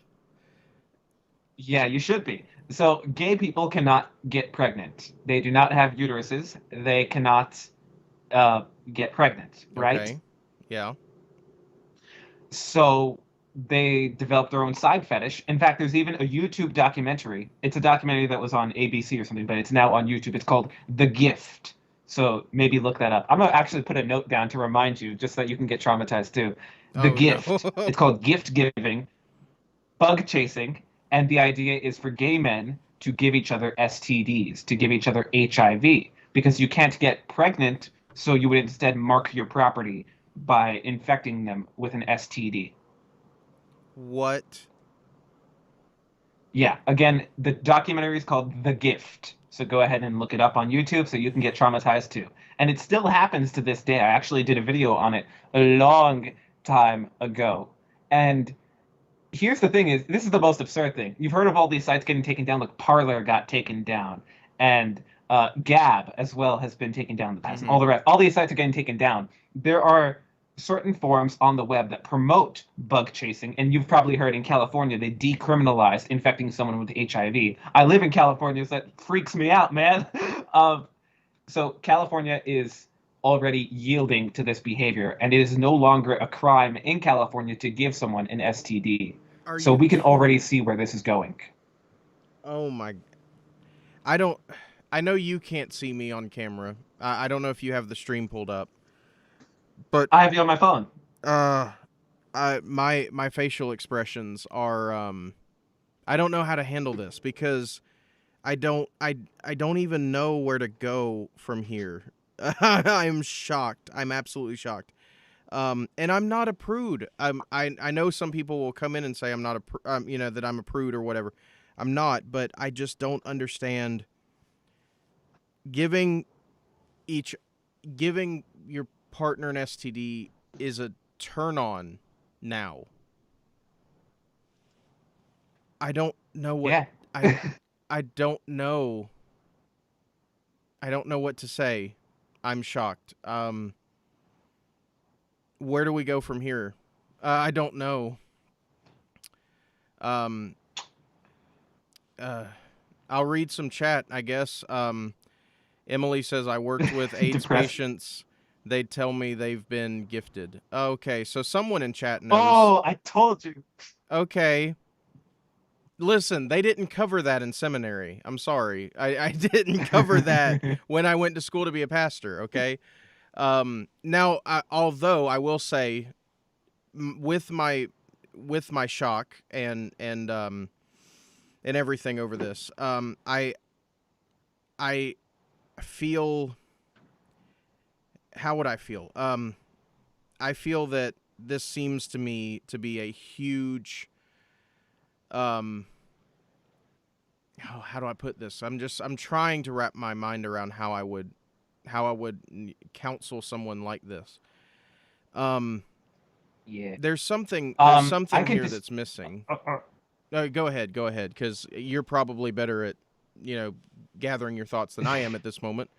Yeah, you should be. So, gay people cannot get pregnant. They do not have uteruses. They cannot uh, get pregnant, right? Okay. Yeah. So they developed their own side fetish. In fact, there's even a YouTube documentary. It's a documentary that was on ABC or something, but it's now on YouTube. It's called The Gift. So maybe look that up. I'm gonna actually put a note down to remind you, just so that you can get traumatized too. The Oh no. Gift. It's called gift giving, bug chasing, and the idea is for gay men to give each other STDs, to give each other HIV, because you can't get pregnant, so you would instead mark your property by infecting them with an STD. What? Yeah, again, the documentary is called The Gift. So go ahead and look it up on YouTube so you can get traumatized too. And it still happens to this day. I actually did a video on it a long time ago. And here's the thing is this is the most absurd thing. You've heard of all these sites getting taken down, like Parler got taken down, and Gab as well has been taken down in the past, and Mm-hmm. all the rest. All these sites are getting taken down. There are certain forums on the web that promote bug chasing, and you've probably heard in California they decriminalized infecting someone with HIV. I live in California, so that freaks me out, man. um, so California is already yielding to this behavior, and it is no longer a crime in California to give someone an STD. Are So you we can already kidding? see where this is going. Oh my. I don't. I know you can't see me on camera. I don't know if you have the stream pulled up, but I have you on my phone. uh, my facial expressions are I don't know how to handle this because I don't even know where to go from here. I'm shocked. I'm absolutely shocked. And I'm not a prude. I know some people will come in and say I'm not you know, that I'm a prude or whatever. I'm not, but I just don't understand giving each giving your partner an STD is a turn on now. I don't know what Yeah. I I don't know. I don't know what to say. I'm shocked. Where do we go from here? I don't know. Um, uh, I'll read some chat, I guess. Emily says, I worked with AIDS Depressed. patients. They tell me they've been gifted. Okay, so someone in chat knows. Oh, I told you. Okay. Listen, they didn't cover that in seminary. I'm sorry. I didn't cover that when I went to school to be a pastor, okay? Now, although I will say, with my shock and everything over this, I feel, how would I feel? I feel that this seems to me to be a huge, um, how do I put this? I'm trying to wrap my mind around how I would counsel someone like this. Um, Yeah. there's I something could here just. that's missing. Uh, uh, Go ahead, because you're probably better at, you know, gathering your thoughts than I am at this moment.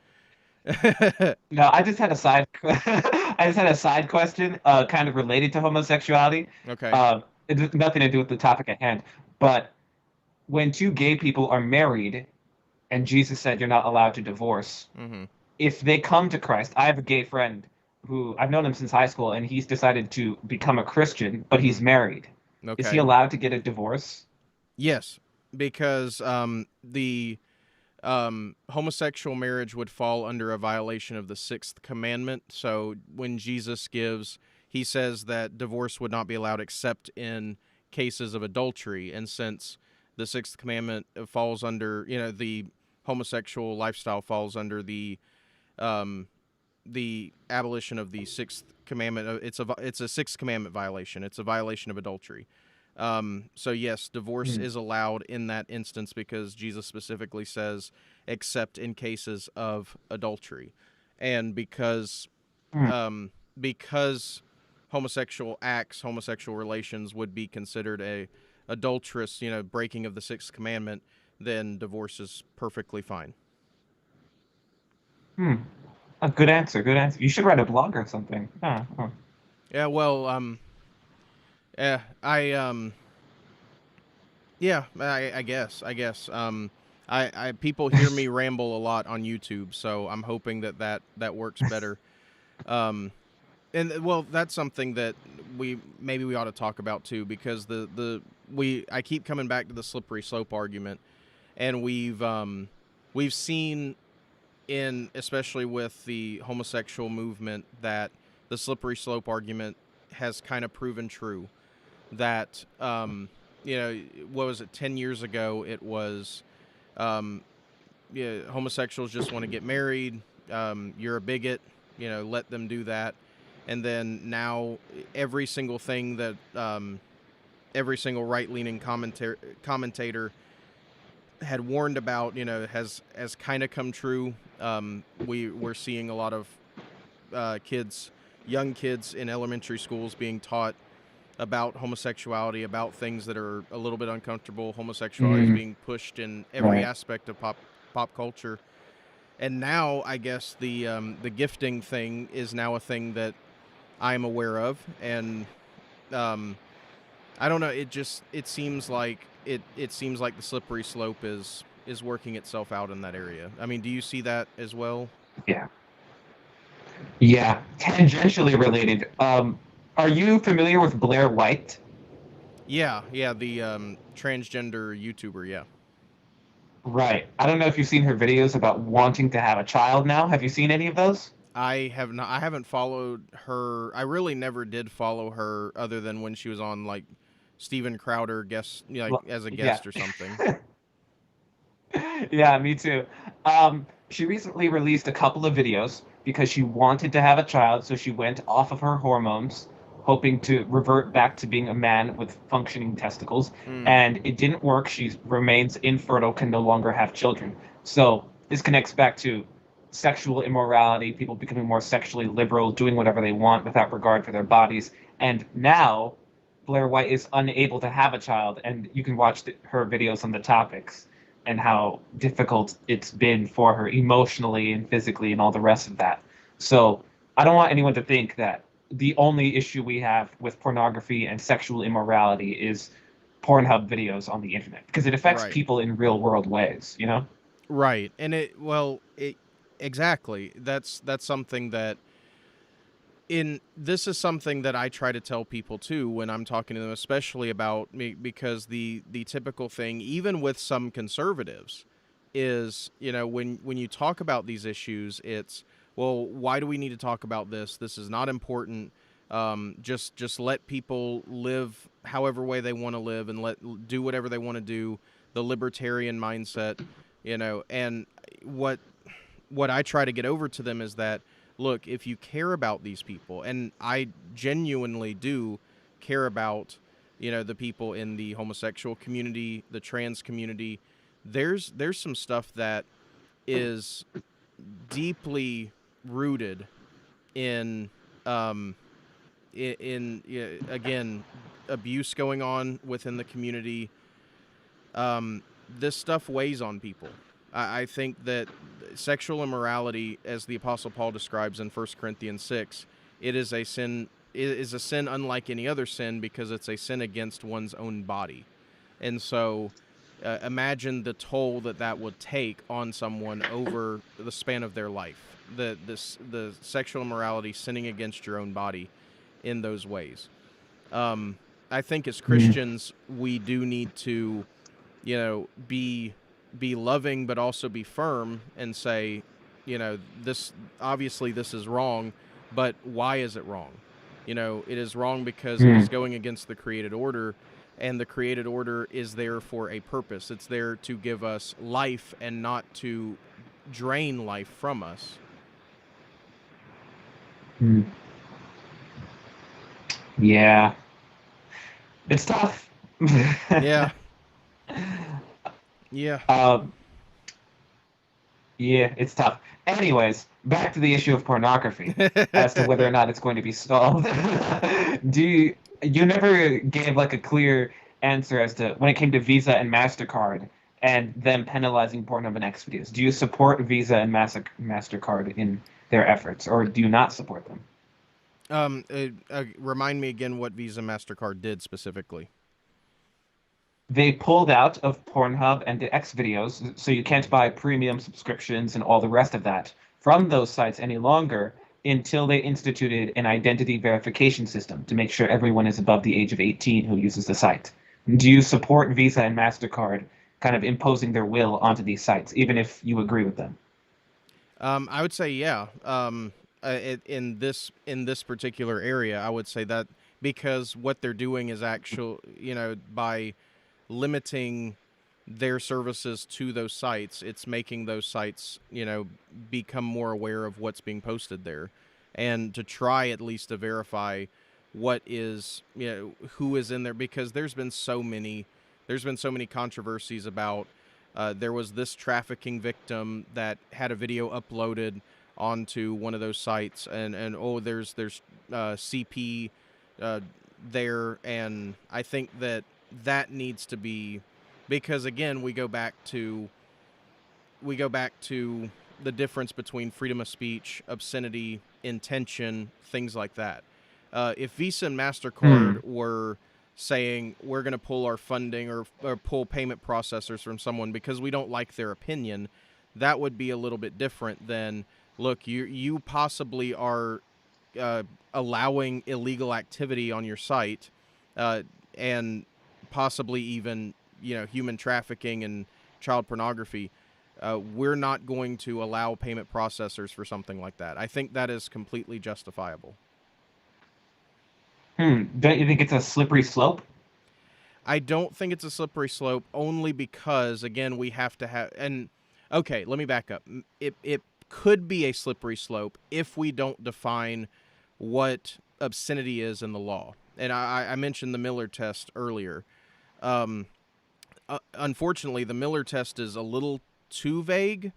no, I just had a side. I just had a side question, kind of related to homosexuality. Okay. It has nothing to do with the topic at hand. But when two gay people are married, and Jesus said you're not allowed to divorce, Mm-hmm. if they come to Christ, I have a gay friend who I've known him since high school, and he's decided to become a Christian, but Mm-hmm. he's married. Is he Okay. allowed to get a divorce? Yes, because the homosexual marriage would fall under a violation of the sixth commandment. So when Jesus gives, he says that divorce would not be allowed except in cases of adultery. And since the sixth commandment falls under, you know, the homosexual lifestyle falls under um, the abolition of the sixth commandment. It's a sixth commandment violation. It's a violation of adultery. So yes, divorce Hmm. is allowed in that instance because Jesus specifically says, except in cases of adultery, and Hmm. because homosexual acts, homosexual relations would be considered a adulterous, you know, breaking of the sixth commandment, then divorce is perfectly fine. Hmm. A good answer. Good answer. You should write a blog or something. Huh. Yeah, well, yeah, I guess. I people hear me ramble a lot on YouTube, so I'm hoping that works better. Um, and well, that's something that we ought to talk about too, because I keep coming back to the slippery slope argument, and we've seen, in especially with the homosexual movement, that the slippery slope argument has kind of proven true. That you know, what was it, 10 years ago? It was, yeah, homosexuals just want to get married. You're a bigot. You know, let them do that. And then now every single thing that every single right leaning commentator had warned about, you know, has kind of come true. We're seeing a lot of young kids in elementary schools being taught about homosexuality, about things that are a little bit uncomfortable. Homosexuality is Hmm. being pushed in every Right. aspect of pop culture, and now I guess the gifting thing is now a thing that I'm aware of, and um, I don't know. It seems like it seems like the slippery slope is working itself out in that area. I mean, do you see that as well? Yeah. Yeah, tangentially related. Are you familiar with Blair White? Yeah, yeah, the transgender YouTuber, yeah. Right. I don't know if you've seen her videos about wanting to have a child now. Have you seen any of those? I haven't followed her. I really never did follow her other than when she was on like Steven Crowder guest, like Well, as a yeah. guest or something. Yeah, me too. She recently released a couple of videos because she wanted to have a child, so she went off of her hormones, hoping to revert back to being a man with functioning testicles. Mm, And it didn't work. She remains infertile, can no longer have children. So this connects back to sexual immorality, people becoming more sexually liberal, doing whatever they want without regard for their bodies. And now Blair White is unable to have a child, and you can watch her videos on the topics and how difficult it's been for her emotionally and physically and all the rest of that. So I don't want anyone to think that the only issue we have with pornography and sexual immorality is Pornhub videos on the internet because it affects right. people in real world ways, you know? Right. And it exactly. That's something that in this is something that I try to tell people too when I'm talking to them, especially about me, because the typical thing, even with some conservatives, is when you talk about these issues, it's, well, why do we need to talk about this? This is not important. Just let people live however way they want to live and do whatever they want to do. The libertarian mindset, and what what I try to get over to them is that, look, if you care about these people, and I genuinely do care about, the people in the homosexual community, the trans community, there's some stuff that is deeply rooted in again, abuse going on within the community. This stuff weighs on people. I think that sexual immorality, as the Apostle Paul describes in 1 Corinthians 6, it is a sin. It is a sin unlike any other sin because it's a sin against one's own body, and so imagine the toll that would take on someone over the span of their life. The sexual immorality, sinning against your own body, in those ways. Um, I think as Mm. Christians, we do need to be loving but also be firm and say, this, obviously this is wrong, but why is it wrong? It is wrong because it is Mm. going against the created order, and the created order is there for a purpose. It's there to give us life and not to drain life from us. Mm. Yeah, it's tough. Yeah. Yeah. um, Yeah, it's tough. Anyways, back to the issue of pornography as to whether or not it's going to be solved. You never gave like a clear answer as to when it came to Visa and MasterCard and them penalizing Pornhub and X videos. Do you support Visa and MasterCard in their efforts, or do you not support them? Remind me again what Visa Mastercard did specifically. They pulled out of Pornhub and the X videos, so you can't buy premium subscriptions and all the rest of that from those sites any longer until they instituted an identity verification system to make sure everyone is above the age of 18 who uses the site. Do you support Visa and MasterCard kind of imposing their will onto these sites, even if you agree with them? I would say yeah. In this particular area, I would say that because what they're doing is actual, by limiting their services to those sites, it's making those sites, become more aware of what's being posted there, and to try at least to verify what is, who is in there, because there's been so many controversies about. There was this trafficking victim that had a video uploaded onto one of those sites, and oh, there's CP uh, there, and I think that needs to be, because again we go back to the difference between freedom of speech, obscenity, intention, things like that. If Visa and Hmm. MasterCard were saying we're going to pull our funding, or pull payment processors from someone because we don't like their opinion, that would be a little bit different than look, you possibly are uh, allowing illegal activity on your site, uh, and possibly even human trafficking and child pornography. We're not going to allow payment processors for something like that. I think that is completely justifiable. Don't you think it's a slippery slope? I don't think it's a slippery slope only because again we have to have and okay, let me back up. It could be a slippery slope if we don't define what obscenity is in the law. And I mentioned the Miller test earlier. Um, Unfortunately, the Miller test is a little too vague,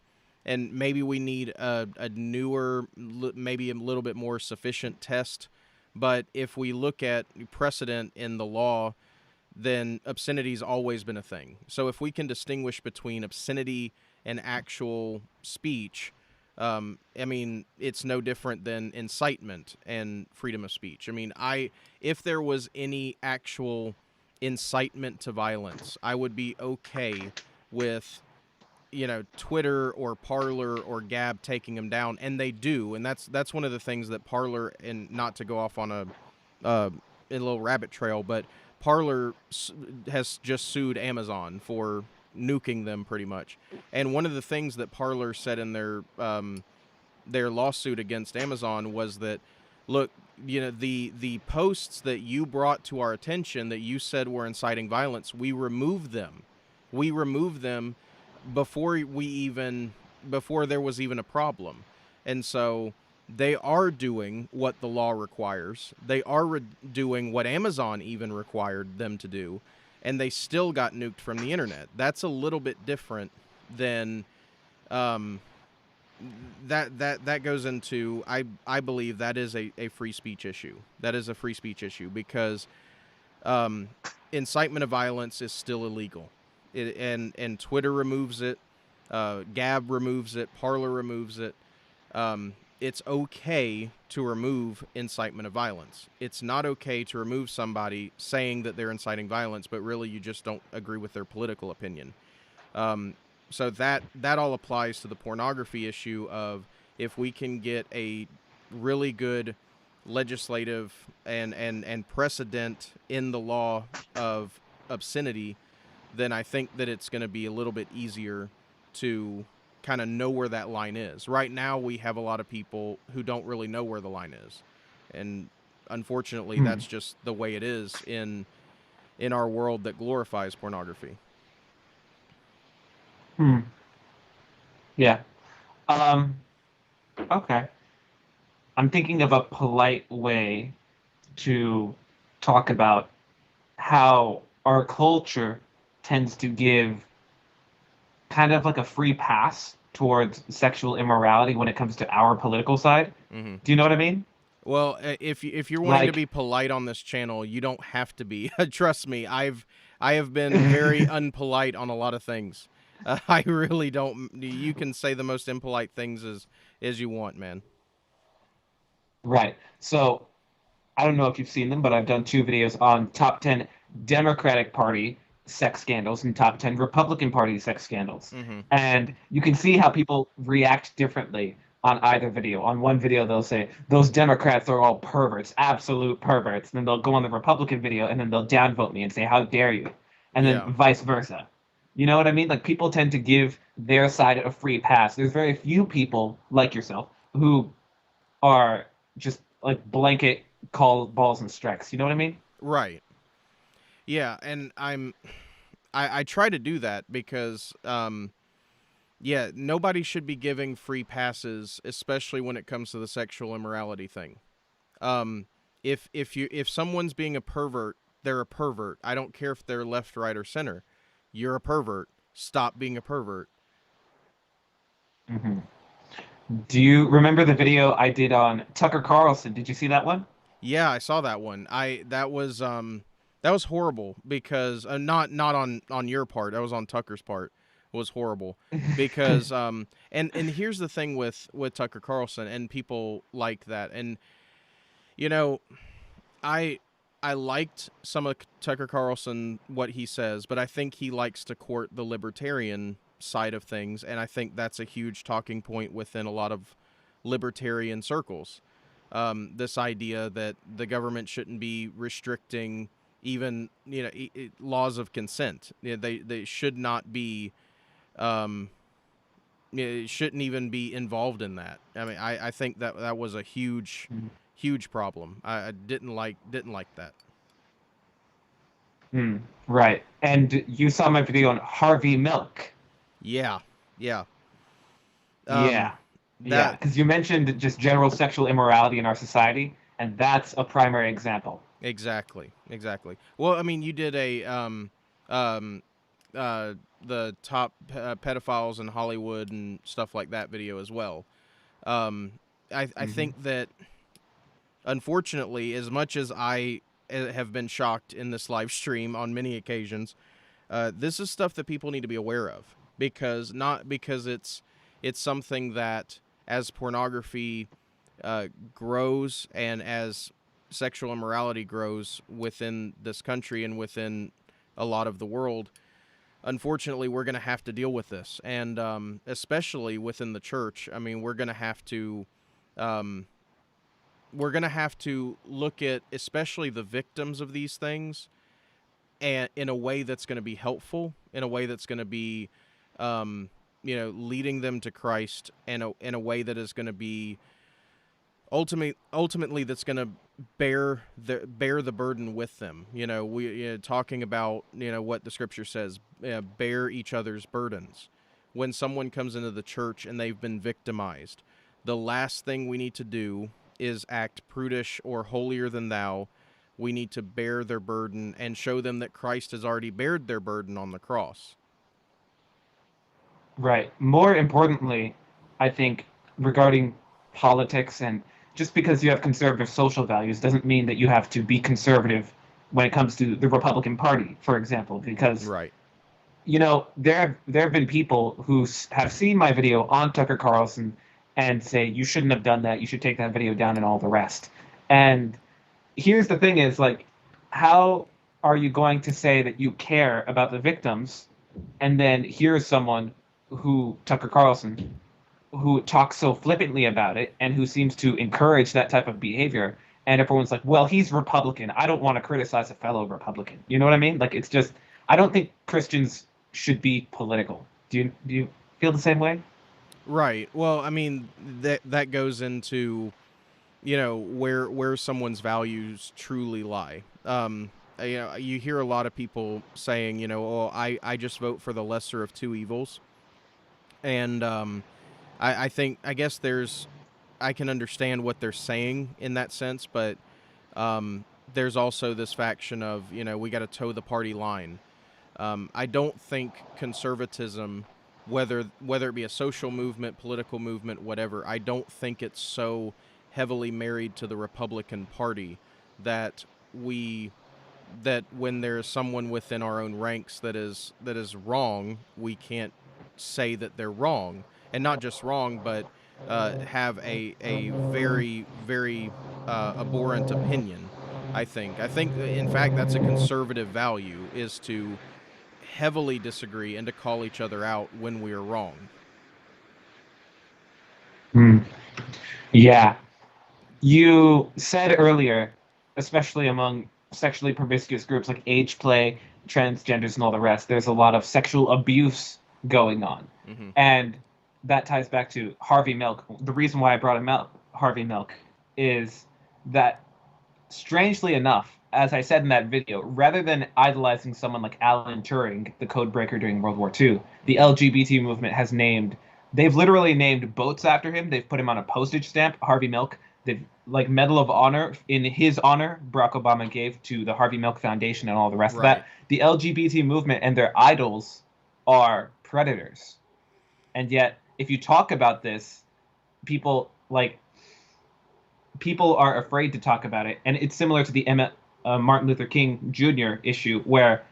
and maybe we need a newer, maybe a little bit more sufficient test. But if we look at precedent in the law, then obscenity's always been a thing. So if we can distinguish between obscenity and actual speech, I mean, it's no different than incitement and freedom of speech. I mean, if there was any actual incitement to violence, I would be okay with Twitter or Parler or Gab taking them down, and they do, and that's one of the things that Parler, and not to go off on a little rabbit trail, but Parler has just sued Amazon for nuking them pretty much, and one of the things that Parler said in their lawsuit against Amazon was that, look, the posts that you brought to our attention that you said were inciting violence, we removed them. We removed them before there was even a problem. And so they are doing what the law requires. They are doing what Amazon even required them to do, and they still got nuked from the internet. That's a little bit different than um, that goes into I believe that is a free speech issue. That is a free speech issue because um, incitement of violence is still illegal. And Twitter removes it, Gab removes it, Parler removes it. It's okay to remove incitement of violence. It's not okay to remove somebody saying that they're inciting violence, but really you just don't agree with their political opinion. Um, so that all applies to the pornography issue of if we can get a really good legislative and precedent in the law of obscenity, then I think that it's going to be a little bit easier to kind of know where that line is. Right now, we have a lot of people who don't really know where the line is, and unfortunately, Hmm. that's just the way it is in our world that glorifies pornography. Hmm. Yeah. Um, okay. I'm thinking of a polite way to talk about how our culture tends to give kind of like a free pass towards sexual immorality when it comes to our political side. Mm-hmm. Do you know what I mean? Well, if you're wanting to Like, be polite on this channel, you don't have to be. Trust me, I have been very unpolite on a lot of things. I really don't. You can say the most impolite things as you want, man. right. So I don't know if you've seen them, but I've done two videos on top 10 Democratic Party sex scandals and top 10 Republican Party sex scandals. Mm-hmm. And you can see how people react differently on either video. On one video, they'll say, those Democrats are all perverts, absolute perverts. And then they'll go on the Republican video and then they'll downvote me and say, how dare you? And then Yeah. vice versa. You know what I mean? Like people tend to give their side a free pass. There's very few people like yourself who are just like blanket call balls and strikes. You know what I mean? Right. Yeah, and I try to do that because yeah, nobody should be giving free passes, especially when it comes to the sexual immorality thing. Um, if someone's being a pervert, they're a pervert. I don't care if they're left, right, or center. You're a pervert. Stop being a pervert. Hmm. Do you remember the video I did on Tucker Carlson? Did you see that one? Yeah, I saw that one. That was horrible because not on your part. That was on Tucker's part. It was horrible because and here's the thing with Tucker Carlson and people like that. And you know, I I liked some of Tucker Carlson what he says, but I think he likes to court the libertarian side of things, and I think that's a huge talking point within a lot of libertarian circles. This idea that the government shouldn't be restricting even laws of consent. They should not be. It shouldn't even be involved in that. I mean, I think that was a huge problem. I didn't like that. Right. And you saw my video on Harvey Milk. Yeah, yeah. Um, Yeah. Yeah. that Because you mentioned just general sexual immorality in our society, and that's a primary example. exactly. Well, I mean, you did a um, the top pedophiles in Hollywood and stuff like that video as well. Um, I Hmm. think that unfortunately, as much as I have been shocked in this live stream on many occasions, this is stuff that people need to be aware of because it's something that as pornography grows and as sexual immorality grows within this country and within a lot of the world, unfortunately, we're going to have to deal with this, and especially within the church. I mean, um, we're going to have to look at especially the victims of these things and in a way that's going to be helpful, in a way that's going to be, leading them to Christ, and in a way that is going to be ultimately that's going to bear the burden with them. Talking about what the scripture says, bear each other's burdens. When someone comes into the church and they've been victimized, the last thing we need to do is act prudish or holier than thou. We need to bear their burden and show them that Christ has already bared their burden on the cross. Right. More importantly, I think regarding politics, and just because you have conservative social values doesn't mean that you have to be conservative when it comes to the Republican Party, for example, because Right. there have been people who have seen my video on Tucker Carlson and say you shouldn't have done that, you should take that video down, and all the rest. And here's the thing: is like, how are you going to say that you care about the victims, and then here's someone who Tucker Carlson who talks so flippantly about it and who seems to encourage that type of behavior, and everyone's like, well, he's Republican, I don't want to criticize a fellow Republican. You know what I mean? Like, it's just, I don't think Christians should be political. Do you feel the same way? Right. Well, I mean that goes into where someone's values truly lie. You hear a lot of people saying, oh, I just vote for the lesser of two evils, and I guess I can understand what they're saying in that sense, but there's also this faction of we got to toe the party line. I don't think conservatism, whether it be a social movement, political movement, whatever, I don't think it's so heavily married to the Republican Party that we that when there's someone within our own ranks that is wrong, we can't say that they're wrong, and not just wrong, but have a very abhorrent opinion. I think in fact that's a conservative value, is to heavily disagree and to call each other out when we are wrong. Hmm. Yeah. You said earlier, especially among sexually promiscuous groups like age play, transgenders, and all the rest, there's a lot of sexual abuse going on. Hmm. And that ties back to Harvey Milk. The reason why I brought him up, Harvey Milk, is that strangely enough, as I said in that video, rather than idolizing someone like Alan Turing, the code breaker during World War II, the LGBT movement has they've literally named boats after him. They've put him on a postage stamp, Harvey Milk. They've, like, Medal of Honor in his honor, Barack Obama gave to the Harvey Milk Foundation and all the rest of Right. that. The LGBT movement and their idols are predators. And yet, if you talk about this, people like people are afraid to talk about it, and it's similar to the Martin Luther King Jr. issue, where,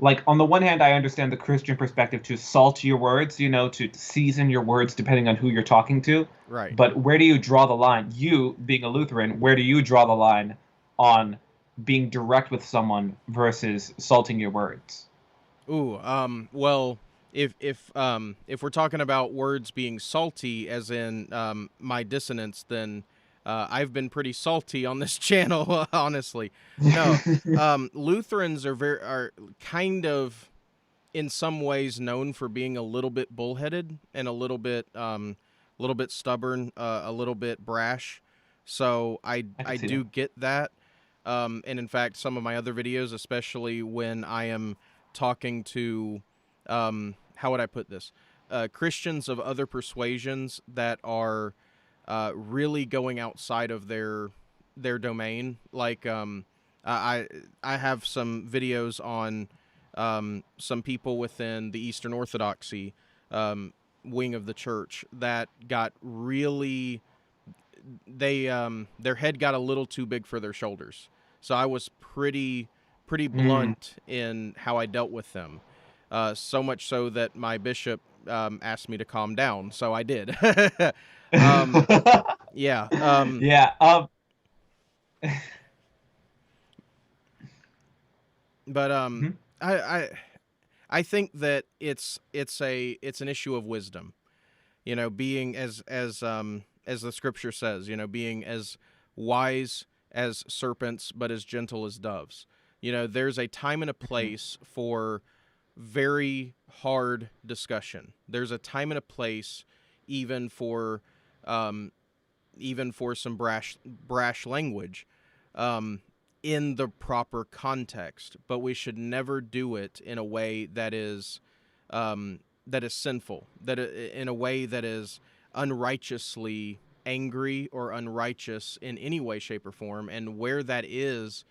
like, on the one hand, I understand the Christian perspective to salt your words, to season your words depending on who you're talking to, Right. but where do you draw the line? You, being a Lutheran, where do you draw the line on being direct with someone versus salting your words? Ooh. Well, if we're talking about words being salty, as in my dissonance, then I've been pretty salty on this channel, honestly. No, Lutherans are kind of in some ways known for being a little bit bullheaded and a little bit stubborn, a little bit brash. So I can I see that. do get that. And in fact, some of my other videos, especially when I am talking to, how would I put this? Christians of other persuasions that are really going outside of their domain. Like I have some videos on some people within the Eastern Orthodoxy wing of the church that got really their head got a little too big for their shoulders. So I was pretty Mm. blunt in how I dealt with them. So much so that my bishop asked me to calm down. So I did. um, yeah. Yeah. But Mhm. I, I I think that it's an issue of wisdom. You know, being as the scripture says, you know, being as wise as serpents but as gentle as doves. You know, there's a time and a Mhm. place for very hard discussion. There's a time and a place even for um, even for some brash language um, in the proper context, but we should never do it in a way that is sinful, in a way that is unrighteously angry or unrighteous in any way, shape, or form. And where that is,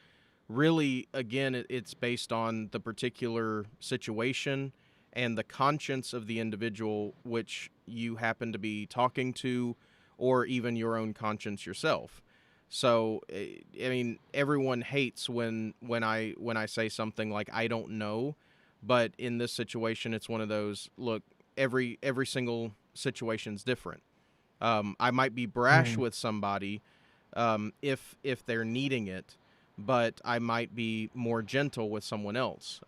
really, again, it's based on the particular situation and the conscience of the individual which you happen to be talking to, or even your own conscience yourself. So, I mean, everyone hates when I say something like I don't know, but in this situation, it's one of those. Look, every single situation's different. I might be brash Mm. with somebody if they're needing it, but I might be more gentle with someone else.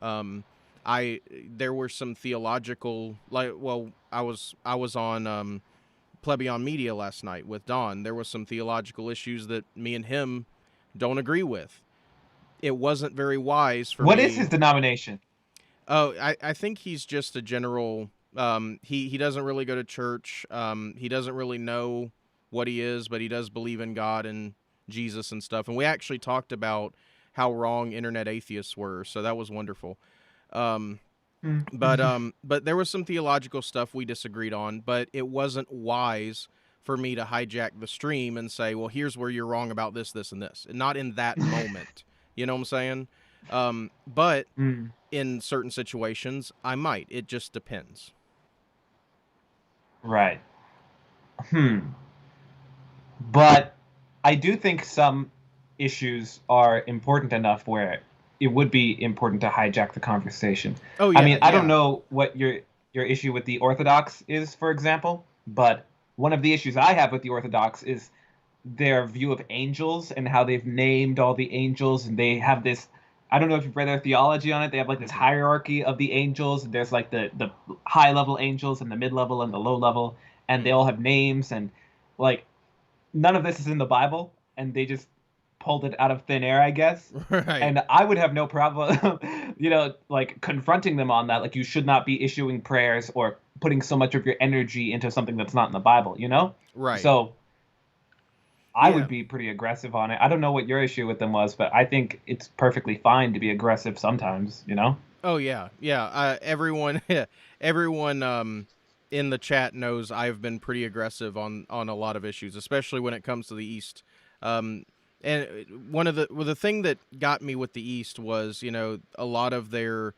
I There were some theological, like, well, I was on Plebion Media last night with Don. There was some theological issues that me and him don't agree with. It wasn't very wise for What is me. his denomination? Oh, I think he's just a general. He doesn't really go to church. He doesn't really know what he is, but he does believe in God and Jesus and stuff. And we actually talked about how wrong internet atheists were, so that was wonderful. Um, Mm. but there was some theological stuff we disagreed on, but it wasn't wise for me to hijack the stream and say, "Well, here's where you're wrong about this, this, and this." And not in that moment. You know what I'm saying? But Mm. in certain situations, I might. It just depends. Right. Hmm. But I do think some issues are important enough where it would be important to hijack the conversation. Oh I yeah, mean, I don't yeah. know what your issue with the Orthodox is, for example, but one of the issues I have with the Orthodox is their view of angels and how they've named all the angels, and they have this. I don't know if you've read their theology on it. They have like this Mhm. hierarchy of the angels. There's like the high level angels and the mid level and the low level, and they Mhm. all have names, and like none of this is in the Bible, and they just pulled it out of thin air, I guess. Right. And I would have no problem, like confronting them on that. Like, you should not be issuing prayers or putting so much of your energy into something that's not in the Bible, you know? Right. So I Yeah. would be pretty aggressive on it. I don't know what your issue with them was, but I think it's perfectly fine to be aggressive sometimes, you know? Oh yeah. Yeah. Everyone everyone in the chat knows I've been pretty aggressive on a lot of issues, especially when it comes to the East. Um and the thing that got me with the East was, you know, a lot of their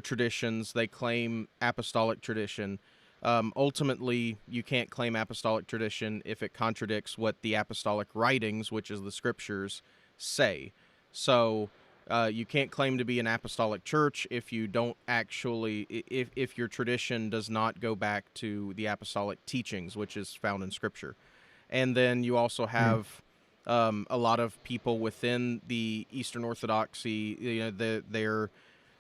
traditions, they claim apostolic tradition. Ultimately, you can't claim apostolic tradition if it contradicts what the apostolic writings, which is the scriptures, say. So you can't claim to be an apostolic church if you don't actually, if your tradition does not go back to the apostolic teachings, which is found in scripture. And then you also Mm. have a lot of people within the Eastern Orthodoxy, you know, they're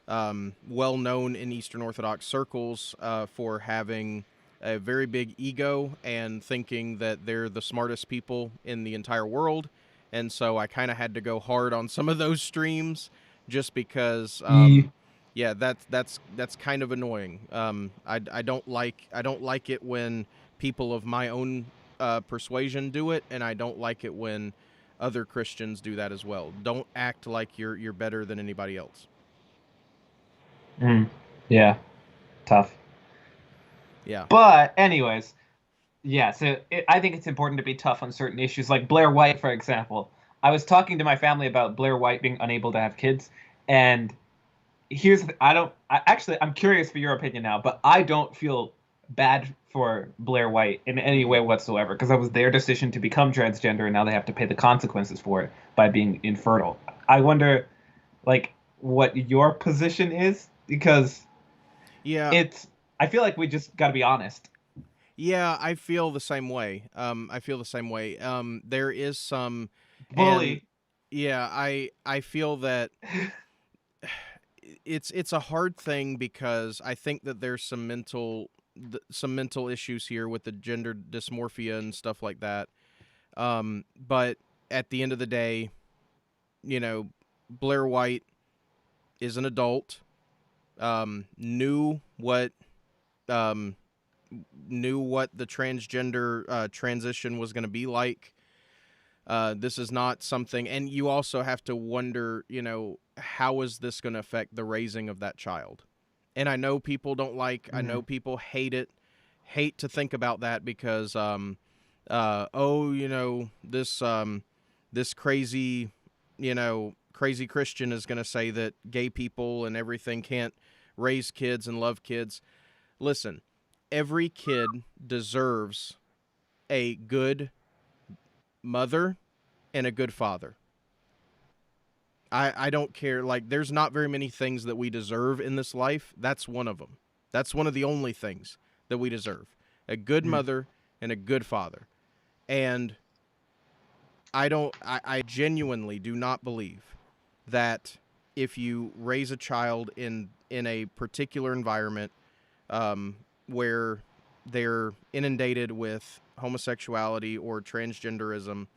well known in Eastern Orthodox circles for having a very big ego and thinking that they're the smartest people in the entire world. And so I kind of had to go hard on some of those streams just because, Ye- yeah, that's kind of annoying. I don't like it when people of my own persuasion do it, and I don't like it when other Christians do that as well. Don't act like you're better than anybody else. mm, yeah, tough. Yeah. But anyways, yeah. So I think it's important to be tough on certain issues, like Blair White, for example. I was talking to my family about Blair White being unable to have kids, and I don't. Actually, I'm curious for your opinion now, but I don't feel bad for Blair White in any Mm-mm. way whatsoever because it was their decision to become transgender, and now they have to pay the consequences for it by being infertile. I wonder, like, what your position is because Yeah. it's. I feel like we just got to be honest. Yeah, I feel the same way. I feel the same way. There is some, and Bully. yeah, I feel that it's a hard thing because I think that there's some mental issues here with the gender dysmorphia and stuff like that. But at the end of the day, you know, Blair White is an adult. Knew what um, knew what the transgender transition was going to be like. This is not something, and you also have to wonder, how is this going to affect the raising of that child? And I know people don't like, I know Mhm. people hate to think about that because, oh, this crazy, crazy Christian is going to say that gay people and everything can't raise kids and love kids. Listen, every kid deserves a good mother and a good father. I don't care. Like, there's not very many things that we deserve in this life. That's one of them. That's one of the only things that we deserve: a good Mhm. mother and a good father. And I genuinely do not believe that if you raise a child in a particular environment where they're inundated with homosexuality or transgenderism,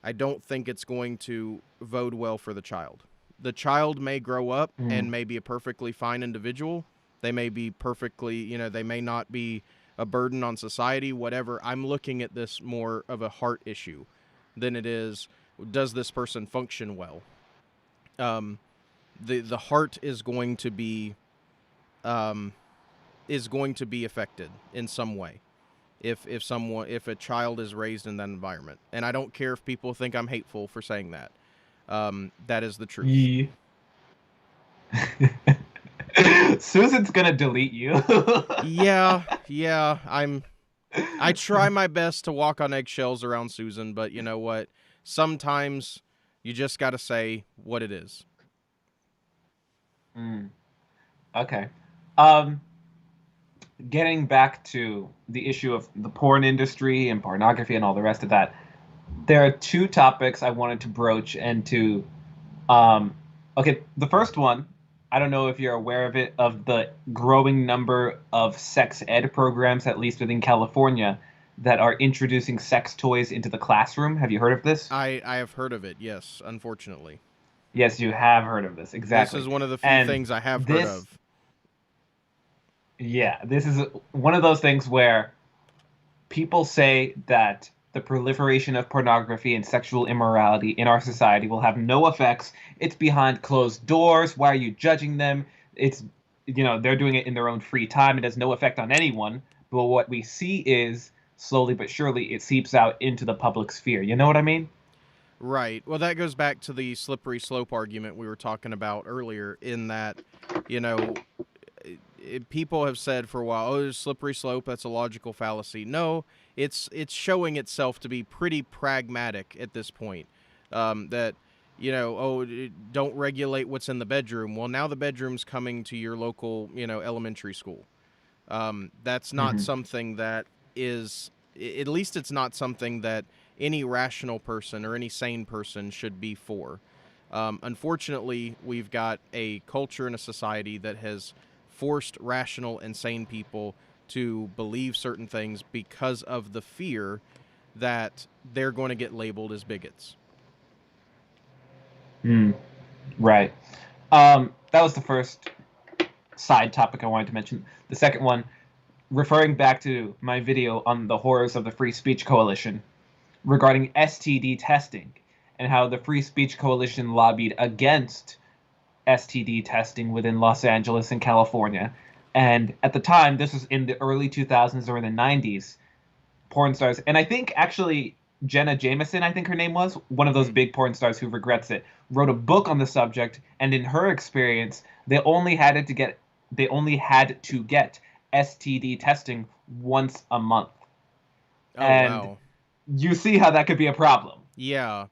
I don't think it's going to bode well for the child. The child may grow up and Mhm. may be a perfectly fine individual. They may be perfectly, they may not be a burden on society, whatever. I'm looking at this more of a heart issue than it is, does this person function well? Um, the heart um, is going to be affected in some way if a child is raised in that environment. And I don't care if people think I'm hateful for saying that. That is the truth. Ye. Susan's gonna delete you. Yeah, yeah. I try my best to walk on eggshells around Susan, but you know what? Sometimes you just got to say what it is. Mm, okay. Um, Getting back to the issue of the porn industry and pornography and all the rest of that, there are two topics I wanted to broach and to um okay, the first one, I don't know if you're aware of it, of the growing number of sex ed programs, at least within California, that are introducing sex toys into the classroom. Have you heard of this? I have heard of it. Yes, unfortunately. Yes, you have heard of this, This exactly. is one of the few And things I have heard this, of. yeah, this is one of those things where people say that the proliferation of pornography and sexual immorality in our society will have no effects. It's behind closed doors. Why are you judging them? It's, they're doing it in their own free time. It has no effect on anyone. But what we see is slowly but surely it seeps out into the public sphere. You know what I mean? Right. Well, that goes back to the slippery slope argument we were talking about earlier, in that, you know, people have said for a while, oh, there's slippery slope. That's a logical fallacy. No, it's showing itself to be pretty pragmatic at this point. That oh, don't regulate what's in the bedroom. Well, now the bedroom's coming to your local, elementary school. That's not Hmm. something that at least it's not something that any rational person or any sane person should be for. Unfortunately, we've got a culture and a society that has forced rational and sane people to believe certain things because of the fear that they're going to get labeled as bigots. Hmm. Right. That was the first side topic I wanted to mention. The second one, referring back to my video on the horrors of the Free Speech Coalition regarding STD testing and how the Free Speech Coalition lobbied against STD testing within Los Angeles and California. And at the time, this was in the early 2000s or in the 90s, porn stars, and I think actually Jenna Jameson, I think her name was, one of those Mm-hmm. big porn stars who regrets it, wrote a book on the subject, and in her experience, they only had to get STD testing once a month. Oh And wow. you see how that could be a problem. Yeah.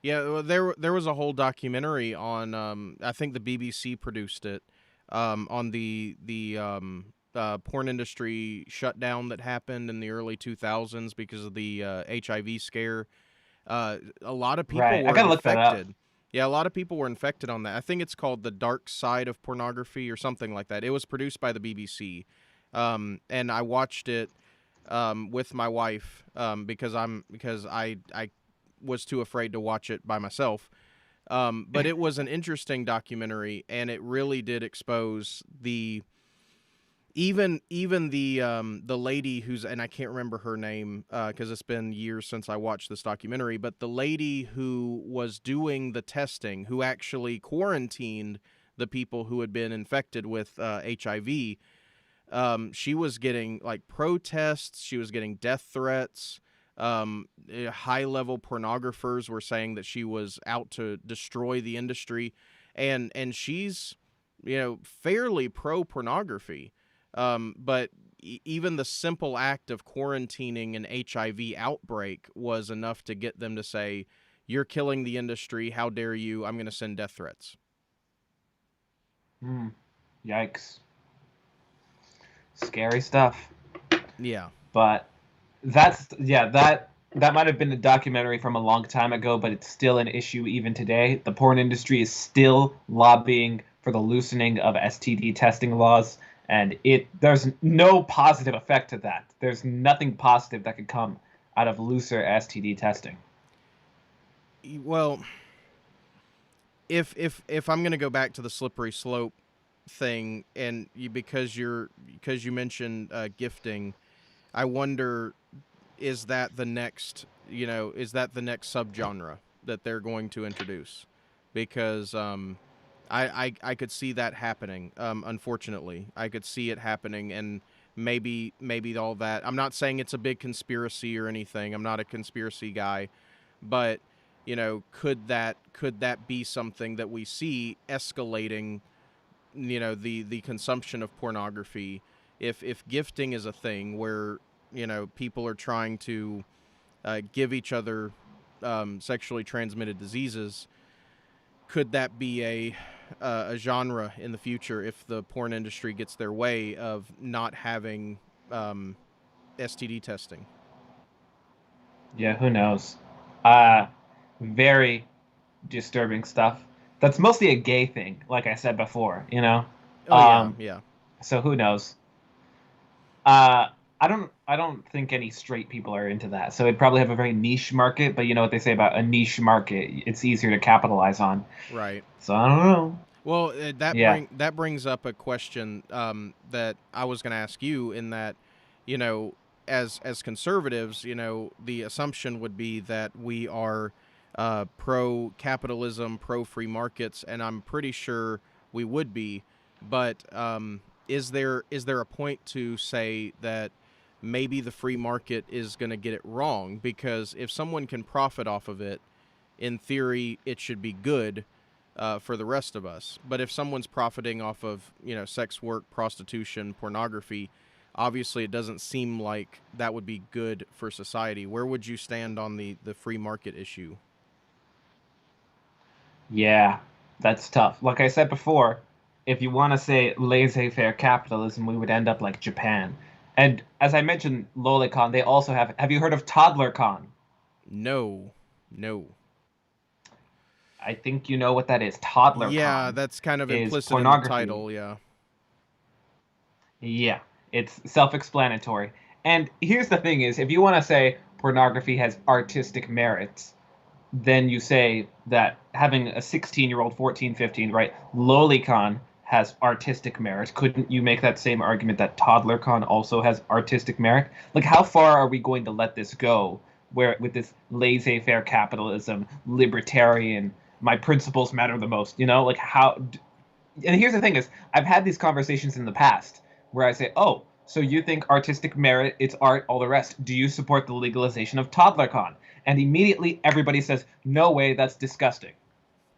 Yeah, well, there was a whole documentary on I think the BBC produced it on the porn industry shutdown that happened in the early 2000s because of the HIV scare. A lot of people Right. I were gotta look that up. infected. Yeah, a lot of people were infected on that. I think it's called The Dark Side of Pornography or something like that. It was produced by the BBC. And I watched it with my wife because I was too afraid to watch it by myself. But it was an interesting documentary, and it really did expose the even the lady who's, and I can't remember her name because it's been years since I watched this documentary, but the lady who was doing the testing, who actually quarantined the people who had been infected with HIV. She was getting like protests. She was getting death threats. High level pornographers were saying that she was out to destroy the industry, and she's fairly pro pornography. But even the simple act of quarantining an HIV outbreak was enough to get them to say, "You're killing the industry. How dare you? I'm going to send death threats." Hmm. Yikes. Scary stuff. Yeah. But that might have been a documentary from a long time ago, but it's still an issue even today. The porn industry is still lobbying for the loosening of STD testing laws, and there's no positive effect to that. There's nothing positive that could come out of looser STD testing. Well, if I'm gonna go back to the slippery slope thing, and because you mentioned gifting, I wonder, is that the next subgenre that they're going to introduce? Because I could see that happening. Unfortunately, I could see it happening, and maybe all that. I'm not saying it's a big conspiracy or anything. I'm not a conspiracy guy, but could that be something that we see escalating? The consumption of pornography. If gifting is a thing where people are trying to give each other sexually transmitted diseases, could that be a genre in the future if the porn industry gets their way of not having STD testing? Yeah, who knows? Uh, very disturbing stuff. That's mostly a gay thing, like I said before. Oh yeah, Um, yeah. so who knows? I don't think any straight people are into that. So it'd probably have a very niche market, but you know what they say about a niche market, it's easier to capitalize on. Right. So I don't know. Well, Yeah. that brings up a question that I was going to ask you. In that, you know, as conservatives, the assumption would be that we are pro capitalism, pro free markets, and I'm pretty sure we would be. But is there a point to say that maybe the free market is going to get it wrong? Because if someone can profit off of it, in theory, it should be good for the rest of us. But if someone's profiting off of sex work, prostitution, pornography, obviously it doesn't seem like that would be good for society. Where would you stand on the free market issue? Yeah. That's tough. Like I said before, if you want to say laissez-faire capitalism, we would end up like Japan. And as I mentioned, Lolicon, they also have you heard of ToddlerCon? No, no. I think you know what that is. Toddler Yeah, con that's kind of is implicit in the pornography. title. Yeah. Yeah, it's self-explanatory. And here's the thing is, if you want to say pornography has artistic merits, then you say that having a 16-year-old, 14, 15, right, lolicon has artistic merit. Couldn't you make that same argument that toddlercon also has artistic merit? Like, how far are we going to let this go? Where with this laissez-faire capitalism, libertarian, my principles matter the most. You know, like how? And here's the thing: is I've had these conversations in the past where I say, "Oh, so you think artistic merit, it's art, all the rest. Do you support the legalization of toddlercon?" And immediately everybody says, "No way, that's disgusting."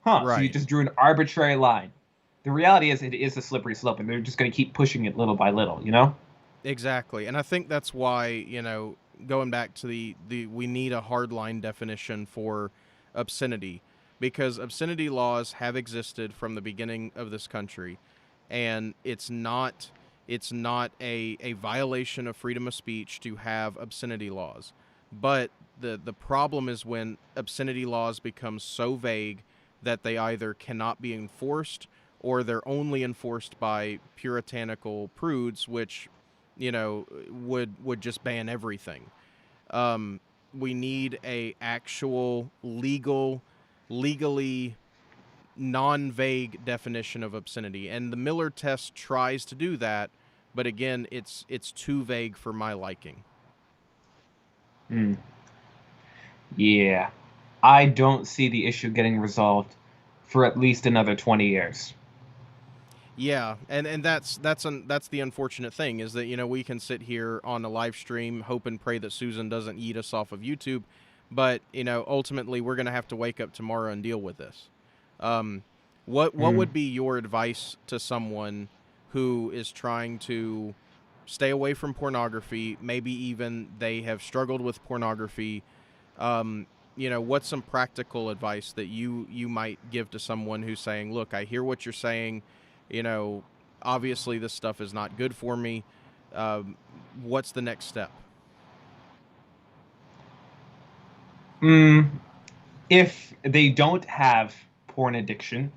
Huh, so you Right. just drew an arbitrary line. The reality is it is a slippery slope and they're just going to keep pushing it little by little, you know? Exactly. And I think that's why, going back to the we need a hardline definition for obscenity, because obscenity laws have existed from the beginning of this country, and it's not a violation of freedom of speech to have obscenity laws. But the problem is when obscenity laws become so vague that they either cannot be enforced, or they're only enforced by puritanical prudes, which would just ban everything. Um, we need a actual legally non-vague definition of obscenity, and the Miller test tries to do that, but again, it's too vague for my liking. Hmm. Yeah. I don't see the issue getting resolved for at least another 20 years. Yeah, and that's the unfortunate thing, is that we can sit here on a live stream, hope and pray that Susan doesn't eat us off of YouTube, but ultimately we're gonna have to wake up tomorrow and deal with this. Um, what Hmm. would be your advice to someone who is trying to stay away from pornography? Maybe even they have struggled with pornography. Um, what's some practical advice that you might give to someone who's saying, "Look, I hear what you're saying. You know, obviously this stuff is not good for me. Um, what's the next step?" Hmm. If they don't have porn addiction,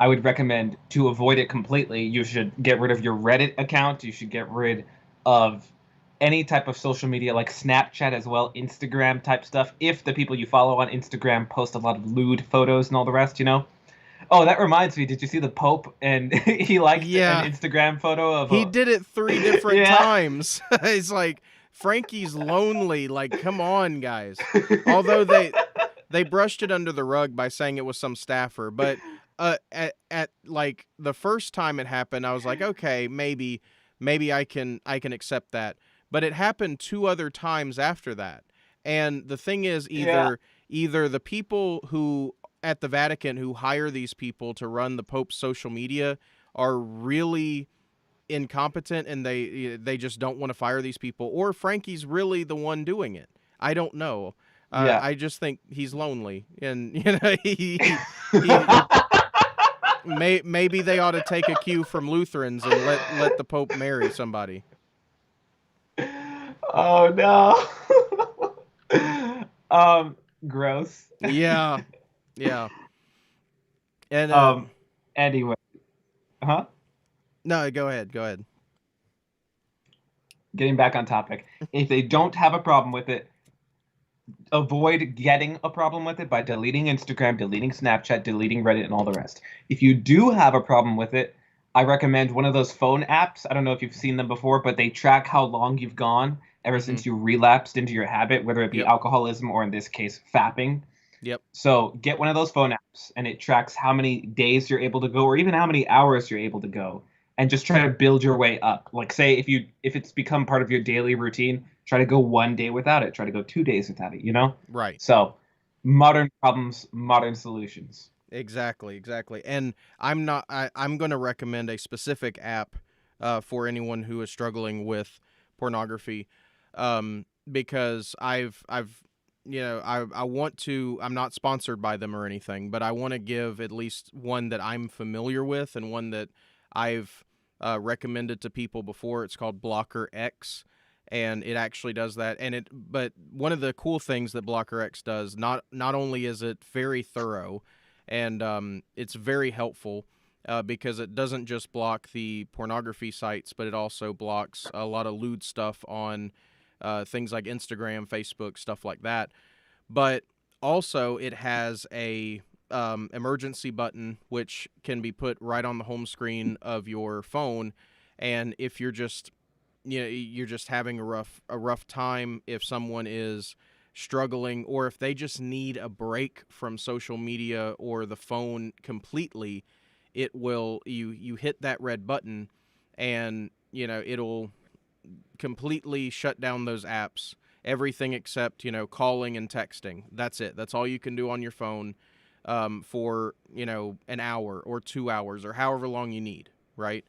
I would recommend to avoid it completely. You should get rid of your Reddit account. You should get rid of any type of social media like Snapchat as well, Instagram type stuff. If the people you follow on Instagram post a lot of lewd photos and all the rest, you know. Oh, that reminds me. Did you see the Pope? And he liked an Yeah, Instagram photo of he a. did it 3 different Yeah. times. It's like Frankie's lonely. Like, come on, guys. Although they brushed it under the rug by saying it was some staffer, but at like the first time it happened, I was like, okay, maybe I can accept that. But it happened 2 other times after that. And the thing is, Yeah. either the people who at the Vatican who hire these people to run the Pope's social media are really incompetent, and they just don't want to fire these people, or Frankie's really the one doing it. I don't know. Yeah. I just think he's lonely, and he maybe they ought to take a cue from Lutherans and let the Pope marry somebody. Oh no. Gross. Yeah, yeah, and Um. Anyway. Huh? no, go ahead, go ahead. Getting back on topic. If they don't have a problem with it, avoid getting a problem with it by deleting Instagram, deleting Snapchat, deleting Reddit, and all the rest. If you do have a problem with it, I recommend one of those phone apps. I don't know if you've seen them before, but they track how long you've gone ever Mm-hmm. since you relapsed into your habit, whether it be Yep. alcoholism or in this case, fapping. Yep. So get one of those phone apps and it tracks how many days you're able to go or even how many hours you're able to go and just try to build your way up. Like say if it's become part of your daily routine, try to go 1 day without it, try to go 2 days without it, you know? Right. So modern problems, modern solutions. Exactly, exactly. And I'm going to recommend a specific app for anyone who is struggling with pornography, because I've I want to. I'm not sponsored by them or anything, but I want to give at least one that I'm familiar with and one that I've recommended to people before. It's called Blocker X. And it actually does that. But one of the cool things that Blocker X does, not only is it very thorough, and it's very helpful because it doesn't just block the pornography sites, but it also blocks a lot of lewd stuff on things like Instagram, Facebook, stuff like that. But also, it has a emergency button which can be put right on the home screen of your phone, and if you're just you're just having a rough time, if someone is struggling, or if they just need a break from social media or the phone completely, it will you hit that red button, and it'll completely shut down those apps, everything except calling and texting. That's it. That's all you can do on your phone for an hour or 2 hours or however long you need, right?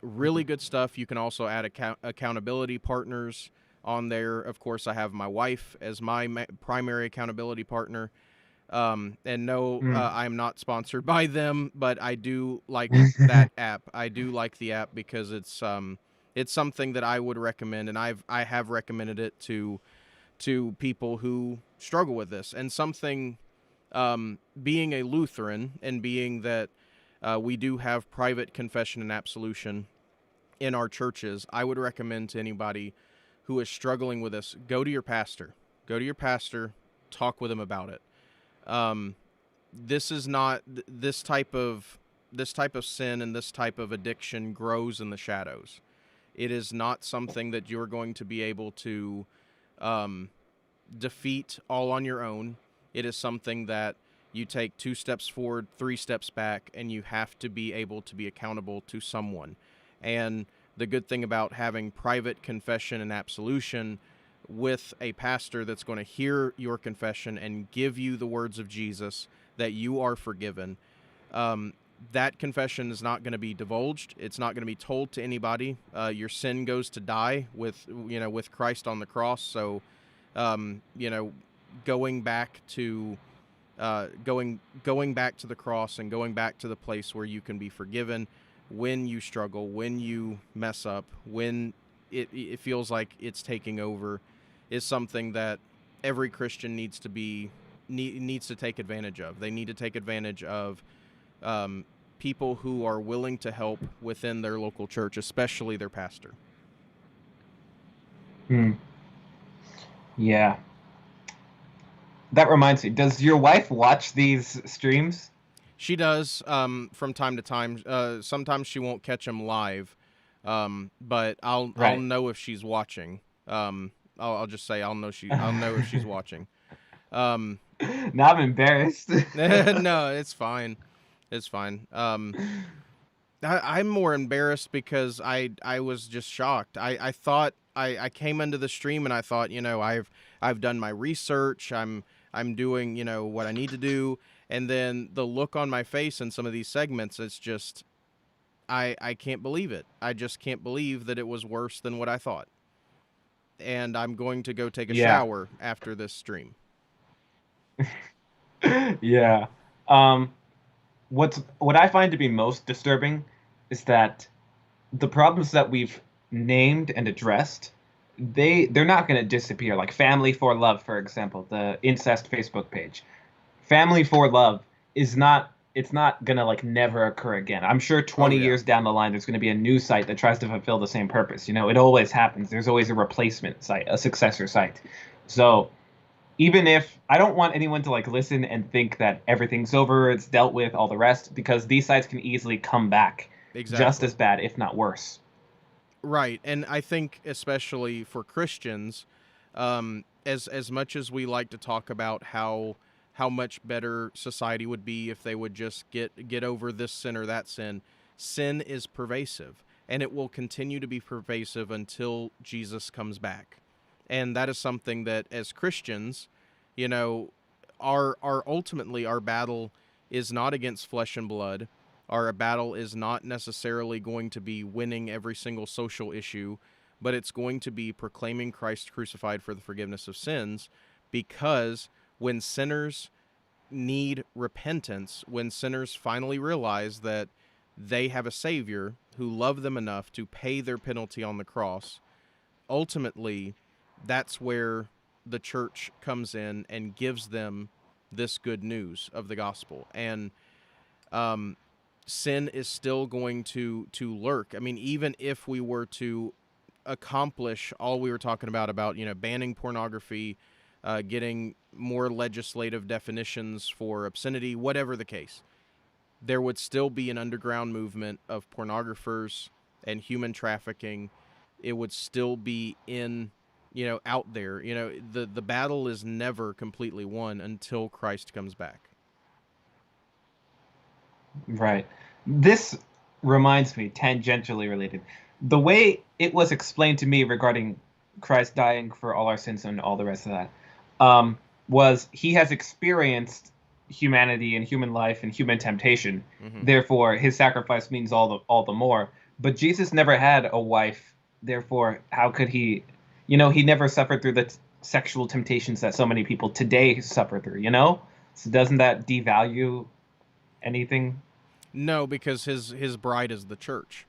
Really good stuff. You can also add accountability partners on there. Of course, I have my wife as my primary accountability partner. And no, Mm. I'm not sponsored by them, but I do like that app. I do like the app because it's something that I would recommend, and I have recommended it to people who struggle with this. And something, being a Lutheran and being that we do have private confession and absolution in our churches, I would recommend to anybody who is struggling with this, go to your pastor. Go to your pastor, talk with him about it. This is not this type of sin and this type of addiction grows in the shadows. It is not something that you're going to be able to defeat all on your own. It is something that you take 2 steps forward, 3 steps back, and you have to be able to be accountable to someone. And the good thing about having private confession and absolution with a pastor that's going to hear your confession and give you the words of Jesus that you are forgiven, that confession is not going to be divulged. It's not going to be told to anybody. Your sin goes to die with Christ on the cross. So, going back to going back to the cross and going back to the place where you can be forgiven when you struggle, when you mess up, when it feels like it's taking over, is something that every Christian needs to take advantage of. They need to take advantage of people who are willing to help within their local church, especially their pastor. Hmm. Yeah. That reminds me, does your wife watch these streams? She does from time to time. Sometimes she won't catch them live, but I'll Right. know if she's watching. I'll just say I'll know if she's watching. Um, Now I'm embarrassed. no, it's fine. It's fine. I'm more embarrassed because I was just shocked. I thought I came into the stream and I thought, I've done my research. I'm doing, what I need to do. And then the look on my face in some of these segments, it's just I can't believe it. I just can't believe that it was worse than what I thought. And I'm going to go take a Yeah. shower after this stream. Yeah. What I find to be most disturbing is that the problems that we've named and addressed, they're not going to disappear. Like Family for Love, for example, the incest Facebook page. Family for Love is not it's not going to like never occur again. I'm sure Oh 20 yeah. years down the line there's going to be a new site that tries to fulfill the same purpose. It always happens. There's always a replacement site, a successor site. So, even if I don't want anyone to like listen and think that everything's over, it's dealt with, all the rest, because these sites can easily come back just Exactly. as bad, if not worse. Right, and I think especially for Christians, as much as we like to talk about how much better society would be if they would just get over this sin or that sin, sin is pervasive, and it will continue to be pervasive until Jesus comes back, and that is something that as Christians, you know, our ultimately our battle is not against flesh and blood. Our battle is not necessarily going to be winning every single social issue, but it's going to be proclaiming Christ crucified for the forgiveness of sins, because when sinners need repentance, when sinners finally realize that they have a Savior who loved them enough to pay their penalty on the cross, ultimately, that's where the church comes in and gives them this good news of the gospel. And um, sin is still going to lurk. I mean, even if we were to accomplish all we were talking about, banning pornography, getting more legislative definitions for obscenity, whatever the case, there would still be an underground movement of pornographers and human trafficking. It would still be out there. The battle is never completely won until Christ comes back. Right. This reminds me, tangentially related. The way it was explained to me regarding Christ dying for all our sins and all the rest of that, was he has experienced humanity and human life and human temptation. Mm-hmm. Therefore, his sacrifice means all the more. But Jesus never had a wife. Therefore, how could he? He never suffered through the sexual temptations that so many people today suffer through. So doesn't that devalue anything? No, because his bride is the church.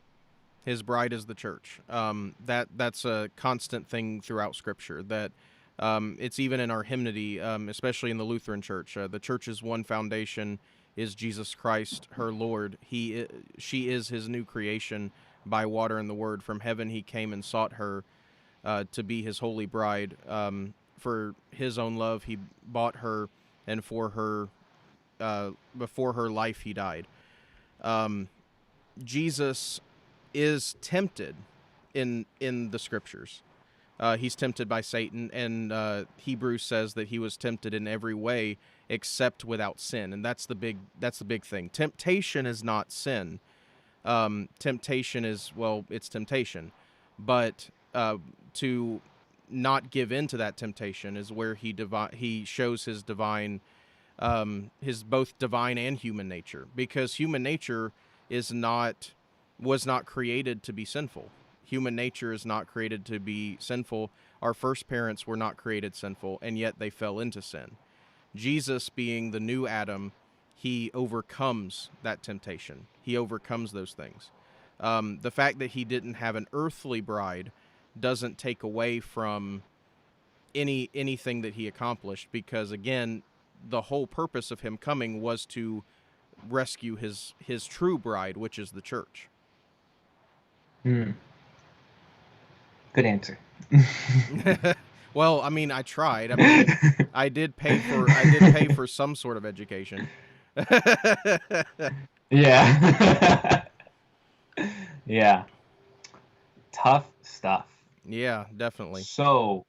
His bride is the church. That's a constant thing throughout Scripture. That it's even in our hymnody, especially in the Lutheran Church. The church's one foundation is Jesus Christ, her Lord. She is his new creation by water and the word. From heaven he came and sought her to be his holy bride. For his own love he bought her, and for her before her life he died. Jesus is tempted in the scriptures. He's tempted by Satan, and Hebrews says that he was tempted in every way except without sin, and that's the big thing. Temptation is not sin. Temptation is, well, it's temptation, but to not give in to that temptation is where he shows his divine, his both divine and human nature, because human nature was not created to be sinful. Human nature is not created to be sinful. Our first parents were not created sinful, and yet they fell into sin. Jesus, being the new Adam, he overcomes that temptation. He overcomes those things. The fact that he didn't have an earthly bride doesn't take away from anything that he accomplished, because again, the whole purpose of him coming was to rescue his true bride, which is the church. Hmm. Good answer. Well, I mean, I tried. I mean, I did pay for some sort of education. Yeah. Yeah. Tough stuff. Yeah, definitely. So,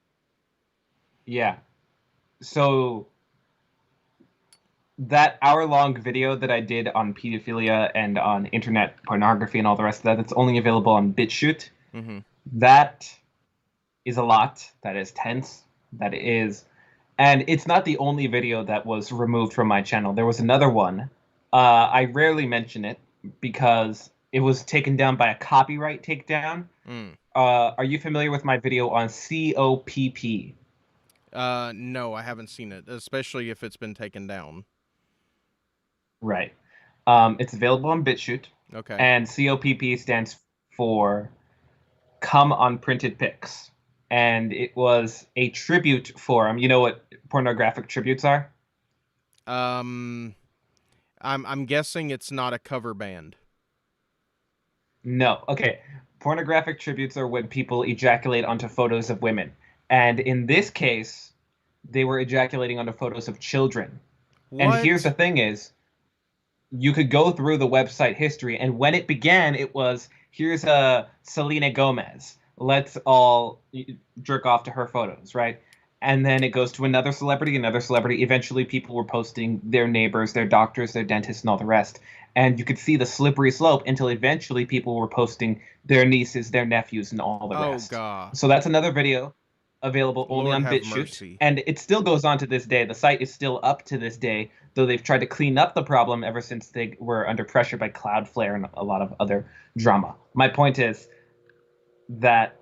yeah. So that hour-long video that I did on pedophilia and on internet pornography and all the rest of that, that's only available on Bitchute. Mm-hmm. That is a lot. That is tense. That is, and it's not the only video that was removed from my channel. There was another one. I rarely mention it because it was taken down by a copyright takedown. Mm. Are you familiar with my video on COPP? No, I haven't seen it, especially if it's been taken down. Right. It's available on BitChute. Okay. And COPP stands for Come on Printed Pics. And it was a tribute forum. You know what pornographic tributes are? I'm guessing it's not a cover band. No. Okay. Pornographic tributes are when people ejaculate onto photos of women. And in this case, they were ejaculating onto photos of children. What? And here's the thing is, you could go through the website history, and when it began, it was, here's a Selena Gomez. Let's all jerk off to her photos, right? And then it goes to another celebrity. Eventually, people were posting their neighbors, their doctors, their dentists, and all the rest. And you could see the slippery slope until eventually people were posting their nieces, their nephews, and all the rest. Oh, God. So that's another video available only on BitChute. And it still goes on to this day. The site is still up to this day, though they've tried to clean up the problem ever since they were under pressure by Cloudflare and a lot of other drama. My point is that,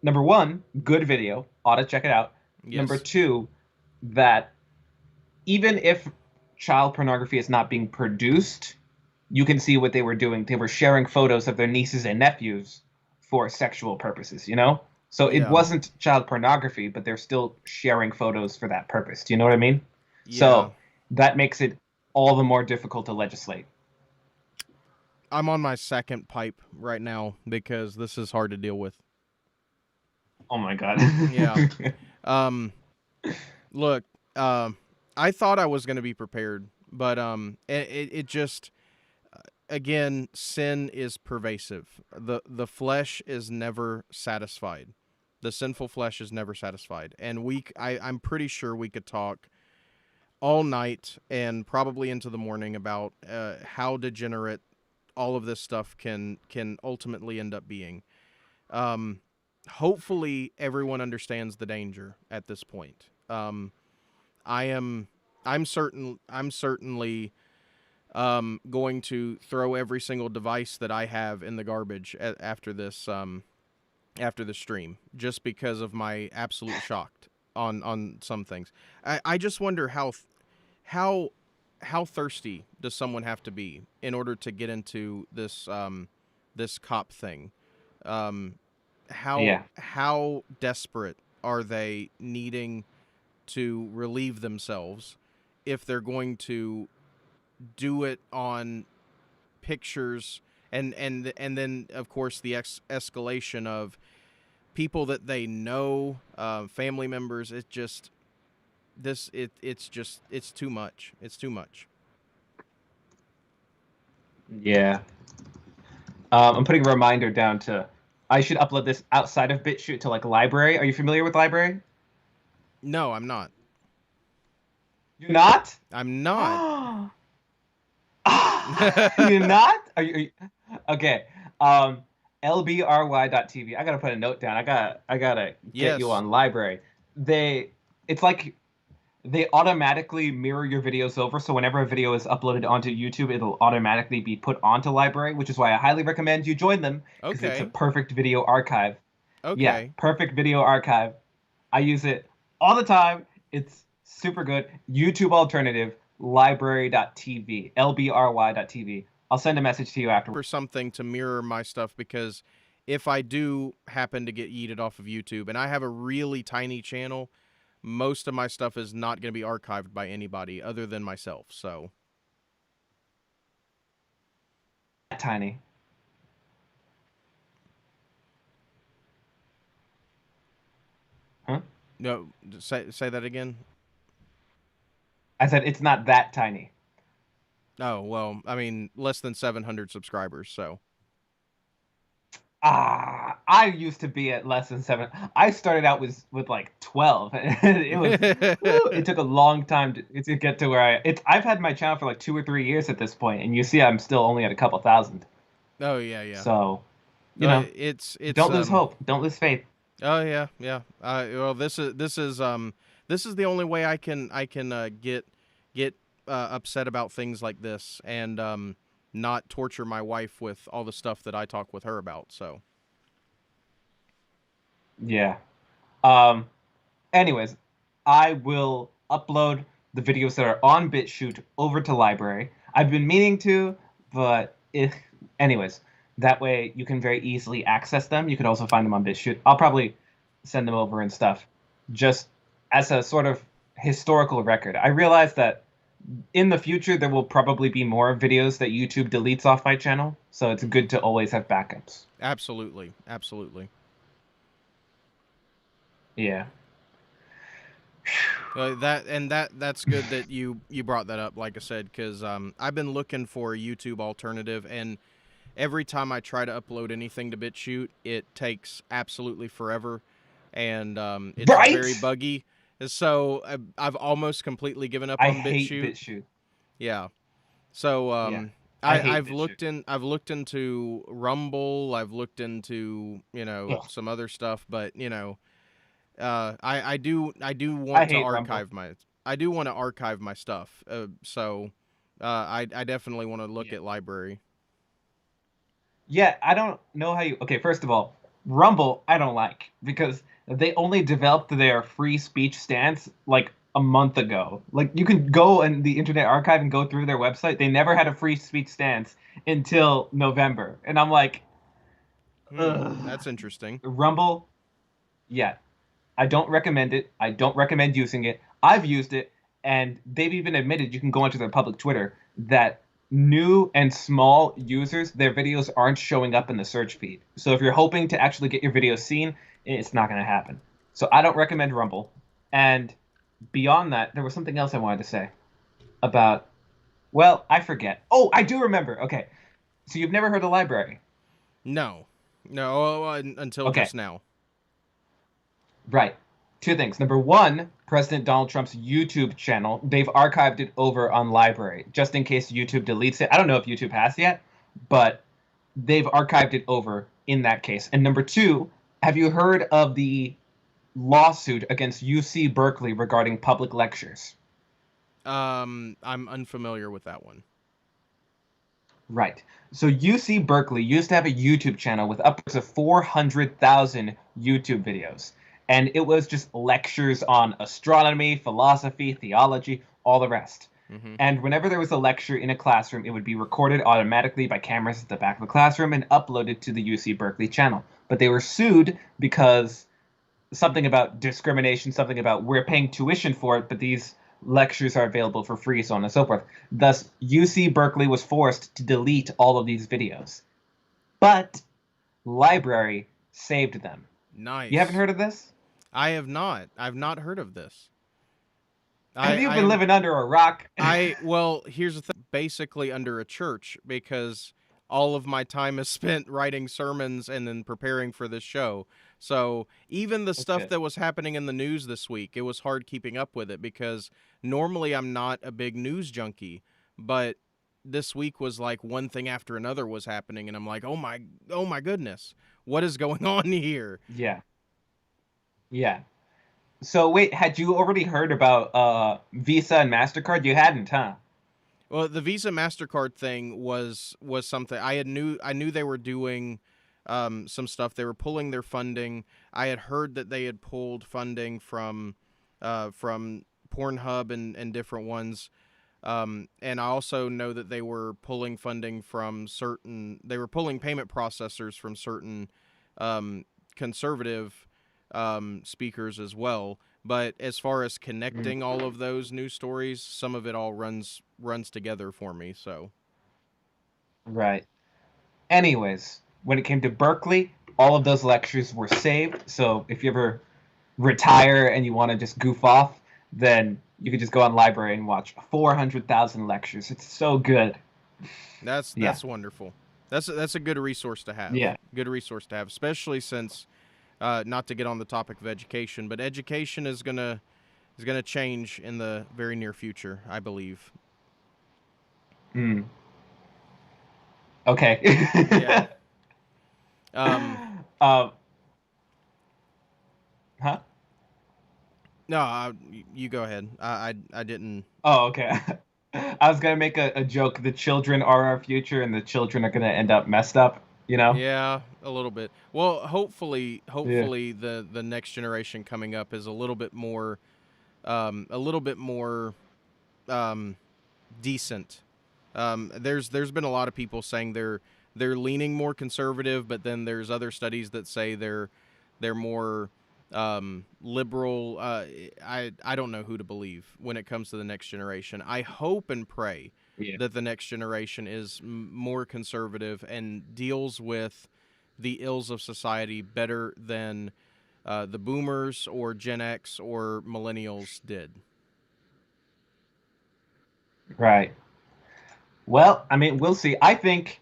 number one, good video, ought to check it out. Yes. Number two, that even if child pornography is not being produced, you can see what they were doing. They were sharing photos of their nieces and nephews for sexual purposes, you know? So it wasn't child pornography, but they're still sharing photos for that purpose. Do you know what I mean? Yeah. So that makes it all the more difficult to legislate. I'm on my second pipe right now because this is hard to deal with. Oh my god. Yeah. Um, look, I thought I was going to be prepared, but it just again, sin is pervasive. The flesh is never satisfied. The sinful flesh is never satisfied, and I'm pretty sure we could talk all night and probably into the morning about how degenerate all of this stuff can ultimately end up being. Um, Hopefully, everyone understands the danger at this point. I am I'm certainly going to throw every single device that I have in the garbage after the stream, just because of my absolute shock on some things. I just wonder how how thirsty does someone have to be in order to get into this cop thing? Um, Yeah. how desperate are they needing to relieve themselves if they're going to do it on pictures and then of course the escalation of people that they know, family members. It just it's just it's too much. It's too much. Yeah. I'm putting a reminder down to. I should upload this outside of BitChute to like library. Are you familiar with library? No, I'm not. You're not? I'm not. You're not? Okay. Um, lbry.tv. I gotta put a note down. I gotta get you Yes. on library. They it's like they automatically mirror your videos over, so whenever a video is uploaded onto YouTube, it'll automatically be put onto library, which is why I highly recommend you join them, because it's a Okay. perfect video archive. Yeah, Okay. perfect video archive. I use it all the time. It's super good. YouTube alternative, library.tv, lbry.tv. I'll send a message to you after. For something to mirror my stuff, because if I do happen to get yeeted off of YouTube and I have a really tiny channel, most of my stuff is not going to be archived by anybody other than myself. So, Tiny. Huh? no, say that again. I said it's not that tiny. Oh, well, I mean, less than 700 subscribers, so. I used to be at less than 7. I started out with like 12. It was it took a long time to get to where I've had my channel for like 2 or 3 years at this point, and you see I'm still only at a couple thousand. Oh, yeah, yeah. So, you know, It's don't lose hope. Don't lose faith. oh yeah, yeah. Well, this is the only way I can get upset about things like this and not torture my wife with all the stuff that I talk with her about. So, Yeah. Um anyways, I will upload the videos that are on BitChute over to library. I've been meaning to, but if anyways, that way you can very easily access them. You could also find them on BitChute. I'll probably send them over and stuff just as a sort of historical record. I realize that in the future there will probably be more videos that YouTube deletes off my channel, so it's good to always have backups. absolutely, absolutely. Yeah. That's good that you brought that up. Like I said, because I've been looking for a YouTube alternative, and every time I try to upload anything to BitChute, it takes absolutely forever, and it's very Right? buggy. So I've almost completely given up I on hate BitChute. BitChute. Yeah. So Yeah. I hate I've BitChute. I've looked into Rumble. I've looked into Ugh. some other stuff, but I do I want to hate Rumble. archive my I do want to archive my stuff. So I definitely want to look Yeah. at library. Yeah, I don't know how you. Okay, first of all, Rumble, I don't like because they only developed their free speech stance like a month ago. Like, you can go in the Internet Archive and go through their website. They never had a free speech stance until November. And I'm like, ugh. That's interesting. Rumble, yeah, I don't recommend it. I don't recommend using it. I've used it. And they've even admitted, you can go onto their public Twitter, that new and small users, their videos aren't showing up in the search feed. So if you're hoping to actually get your videos seen, it's not going to happen. So I don't recommend Rumble. And beyond that, there was something else I wanted to say about, well, I forget. Oh, I do remember. Okay. So you've never heard of Library? No, no, until Okay. just now. Right. Two things. Number one, President Donald Trump's YouTube channel, they've archived it over on Library, just in case YouTube deletes it. I don't know if YouTube has yet, but they've archived it over in that case. And number two, have you heard of the lawsuit against UC Berkeley regarding public lectures? I'm unfamiliar with that one. Right. So UC Berkeley used to have a YouTube channel with upwards of 400,000 YouTube videos. And it was just lectures on astronomy, philosophy, theology, all the rest. Mm-hmm. And whenever there was a lecture in a classroom, it would be recorded automatically by cameras at the back of the classroom and uploaded to the UC Berkeley channel. But they were sued because something about discrimination, something about we're paying tuition for it, but these lectures are available for free, so on and so forth. Thus, UC Berkeley was forced to delete all of these videos. But Library saved them. Nice. You haven't heard of this? I have not. I've not heard of this. Have you been living under a rock? Well, here's the thing. Basically under a church, because all of my time is spent writing sermons and then preparing for this show. So even the stuff that was happening in the news this week, it was hard keeping up with it because normally I'm not a big news junkie, but this week was like one thing after another was happening, and I'm like, oh my goodness, what is going on here? Yeah. Yeah. So wait, had you already heard about Visa and MasterCard? You hadn't, huh? Well, the Visa MasterCard thing was something I knew they were doing some stuff. They were pulling their funding. I had heard that they had pulled funding from Pornhub and different ones. And I also know that they were pulling funding from they were pulling payment processors from certain conservative speakers as well. But as far as connecting all of those news stories, some of it all runs together for me. So Right. Anyways, when it came to Berkeley, all of those lectures were saved. So if you ever retire and you want to just goof off, then you could just go on Library and watch 400,000 lectures. It's so good. that's wonderful. That's a good resource to have. Yeah. Good resource to have, especially since not to get on the topic of education, but education is gonna change in the very near future, I believe. Mm. Okay. Yeah. Huh? No, you go ahead. I didn't. Oh, okay. I was gonna make a joke. The children are our future, and the children are gonna end up messed up. You know? Yeah, a little bit. Well, hopefully, Yeah. the next generation coming up is a little bit more, um, decent. There's been a lot of people saying they're leaning more conservative, but then there's other studies that say they're more liberal. I don't know who to believe when it comes to the next generation. I hope and pray Yeah. that the next generation is more conservative and deals with the ills of society better than the boomers or Gen X or millennials did. Right. Well, I mean, we'll see. I think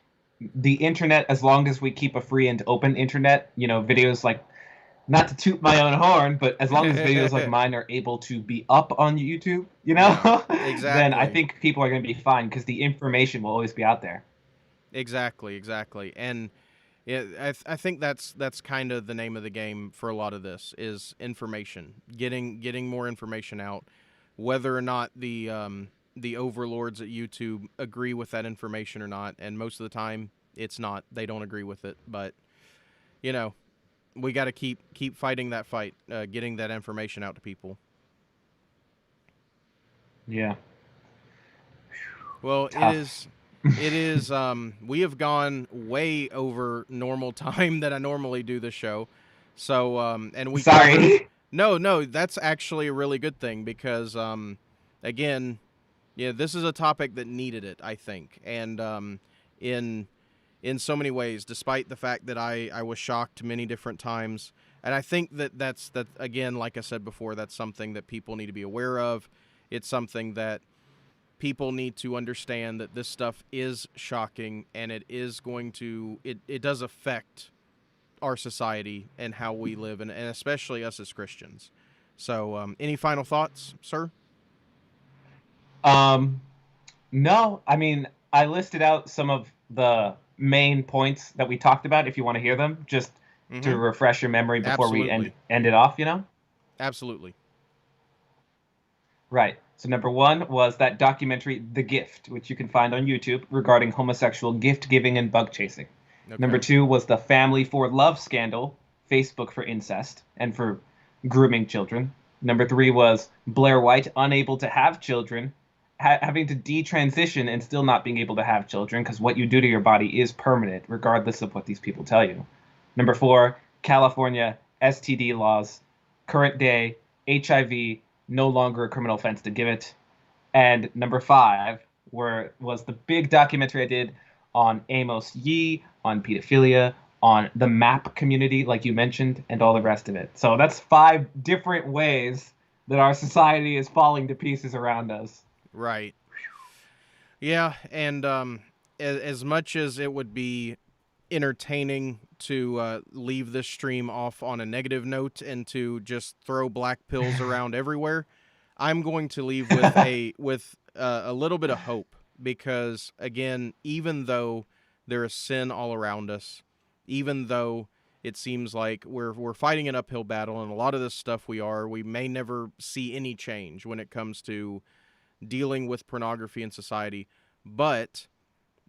the internet, as long as we keep a free and open internet, videos like, not to toot my own horn, but as long as videos like mine are able to be up on YouTube, Yeah, then I exactly. think people are going to be fine because the information will always be out there. Exactly. And yeah, I think that's kind of the name of the game for a lot of this is information, getting more information out, whether or not the overlords at YouTube agree with that information or not. And most of the time, it's not. They don't agree with it. But you know, we got to keep fighting that fight, getting that information out to people. Yeah. Well, Tough. it is. We have gone way over normal time that I normally do the show. So, and we covered. Sorry. No, that's actually a really good thing because again, yeah, this is a topic that needed it, I think, and in so many ways, despite the fact that I was shocked many different times. And I think that's again, like I said before, that's something that people need to be aware of. It's something that people need to understand, that this stuff is shocking, and it is going to it does affect our society and how we live, and especially us as Christians. So, any final thoughts, sir? Um, no, I mean, I listed out some of the main points that we talked about. If you want to hear them, just to Mm-hmm. refresh your memory before we Absolutely. end it off, you know? Absolutely. Right. So number one was that documentary, The Gift, which you can find on YouTube regarding homosexual gift giving and bug chasing. Number Okay. two was the Family for Love scandal, Facebook for incest and for grooming children. Number three was Blair White unable to have children, having to detransition and still not being able to have children because what you do to your body is permanent, regardless of what these people tell you. Number four, California STD laws, current day HIV, no longer a criminal offense to give it. And number five was the big documentary I did on Amos Yee, on pedophilia, on the MAP community, like you mentioned, and all the rest of it. So that's 5 different ways that our society is falling to pieces around us. Right. Yeah, and as much as it would be entertaining to leave this stream off on a negative note and to just throw black pills around everywhere, I'm going to leave with a little bit of hope, because again, even though there is sin all around us, even though it seems like we're fighting an uphill battle, and a lot of this stuff we may never see any change when it comes to dealing with pornography in society, but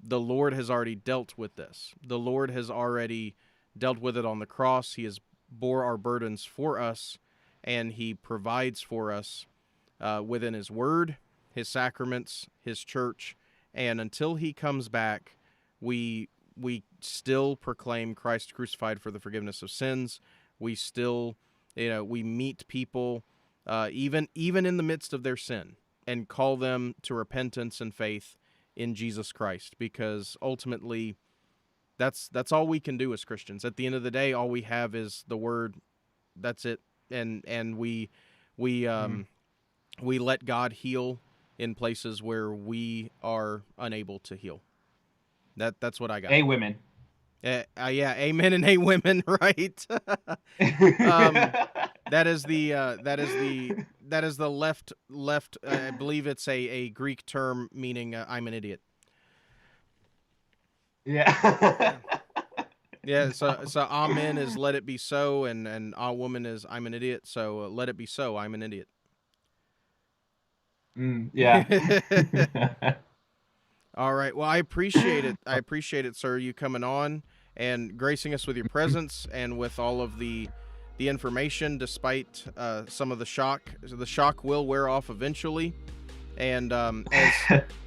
the Lord has already dealt with this. The Lord has already dealt with it on the cross. He has bore our burdens for us, and he provides for us within his word, his sacraments, his church. And until he comes back, we still proclaim Christ crucified for the forgiveness of sins. We still, we meet people even in the midst of their sin, and call them to repentance and faith in Jesus Christ, because ultimately that's all we can do as Christians. At the end of the day, all we have is the word. That's it. And we Mm. we let God heal in places where we are unable to heal. That's what I got. A women. Yeah, amen and a women, right? um that is the left I believe it's a Greek term meaning I'm an idiot. Yeah. Yeah. Yeah, so No. amen is let it be so, and a woman is I'm an idiot, so let it be so, I'm an idiot. Yeah. All right. Well, I appreciate it. I appreciate it, sir, you coming on and gracing us with your presence and with all of the information, despite some of the shock. The shock will wear off eventually. And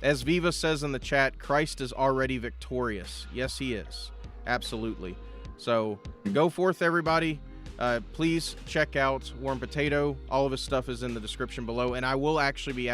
as Viva says in the chat, Christ is already victorious. Yes, he is. Absolutely. So go forth, everybody. Please check out WarmPotato. All of his stuff is in the description below, and I will actually be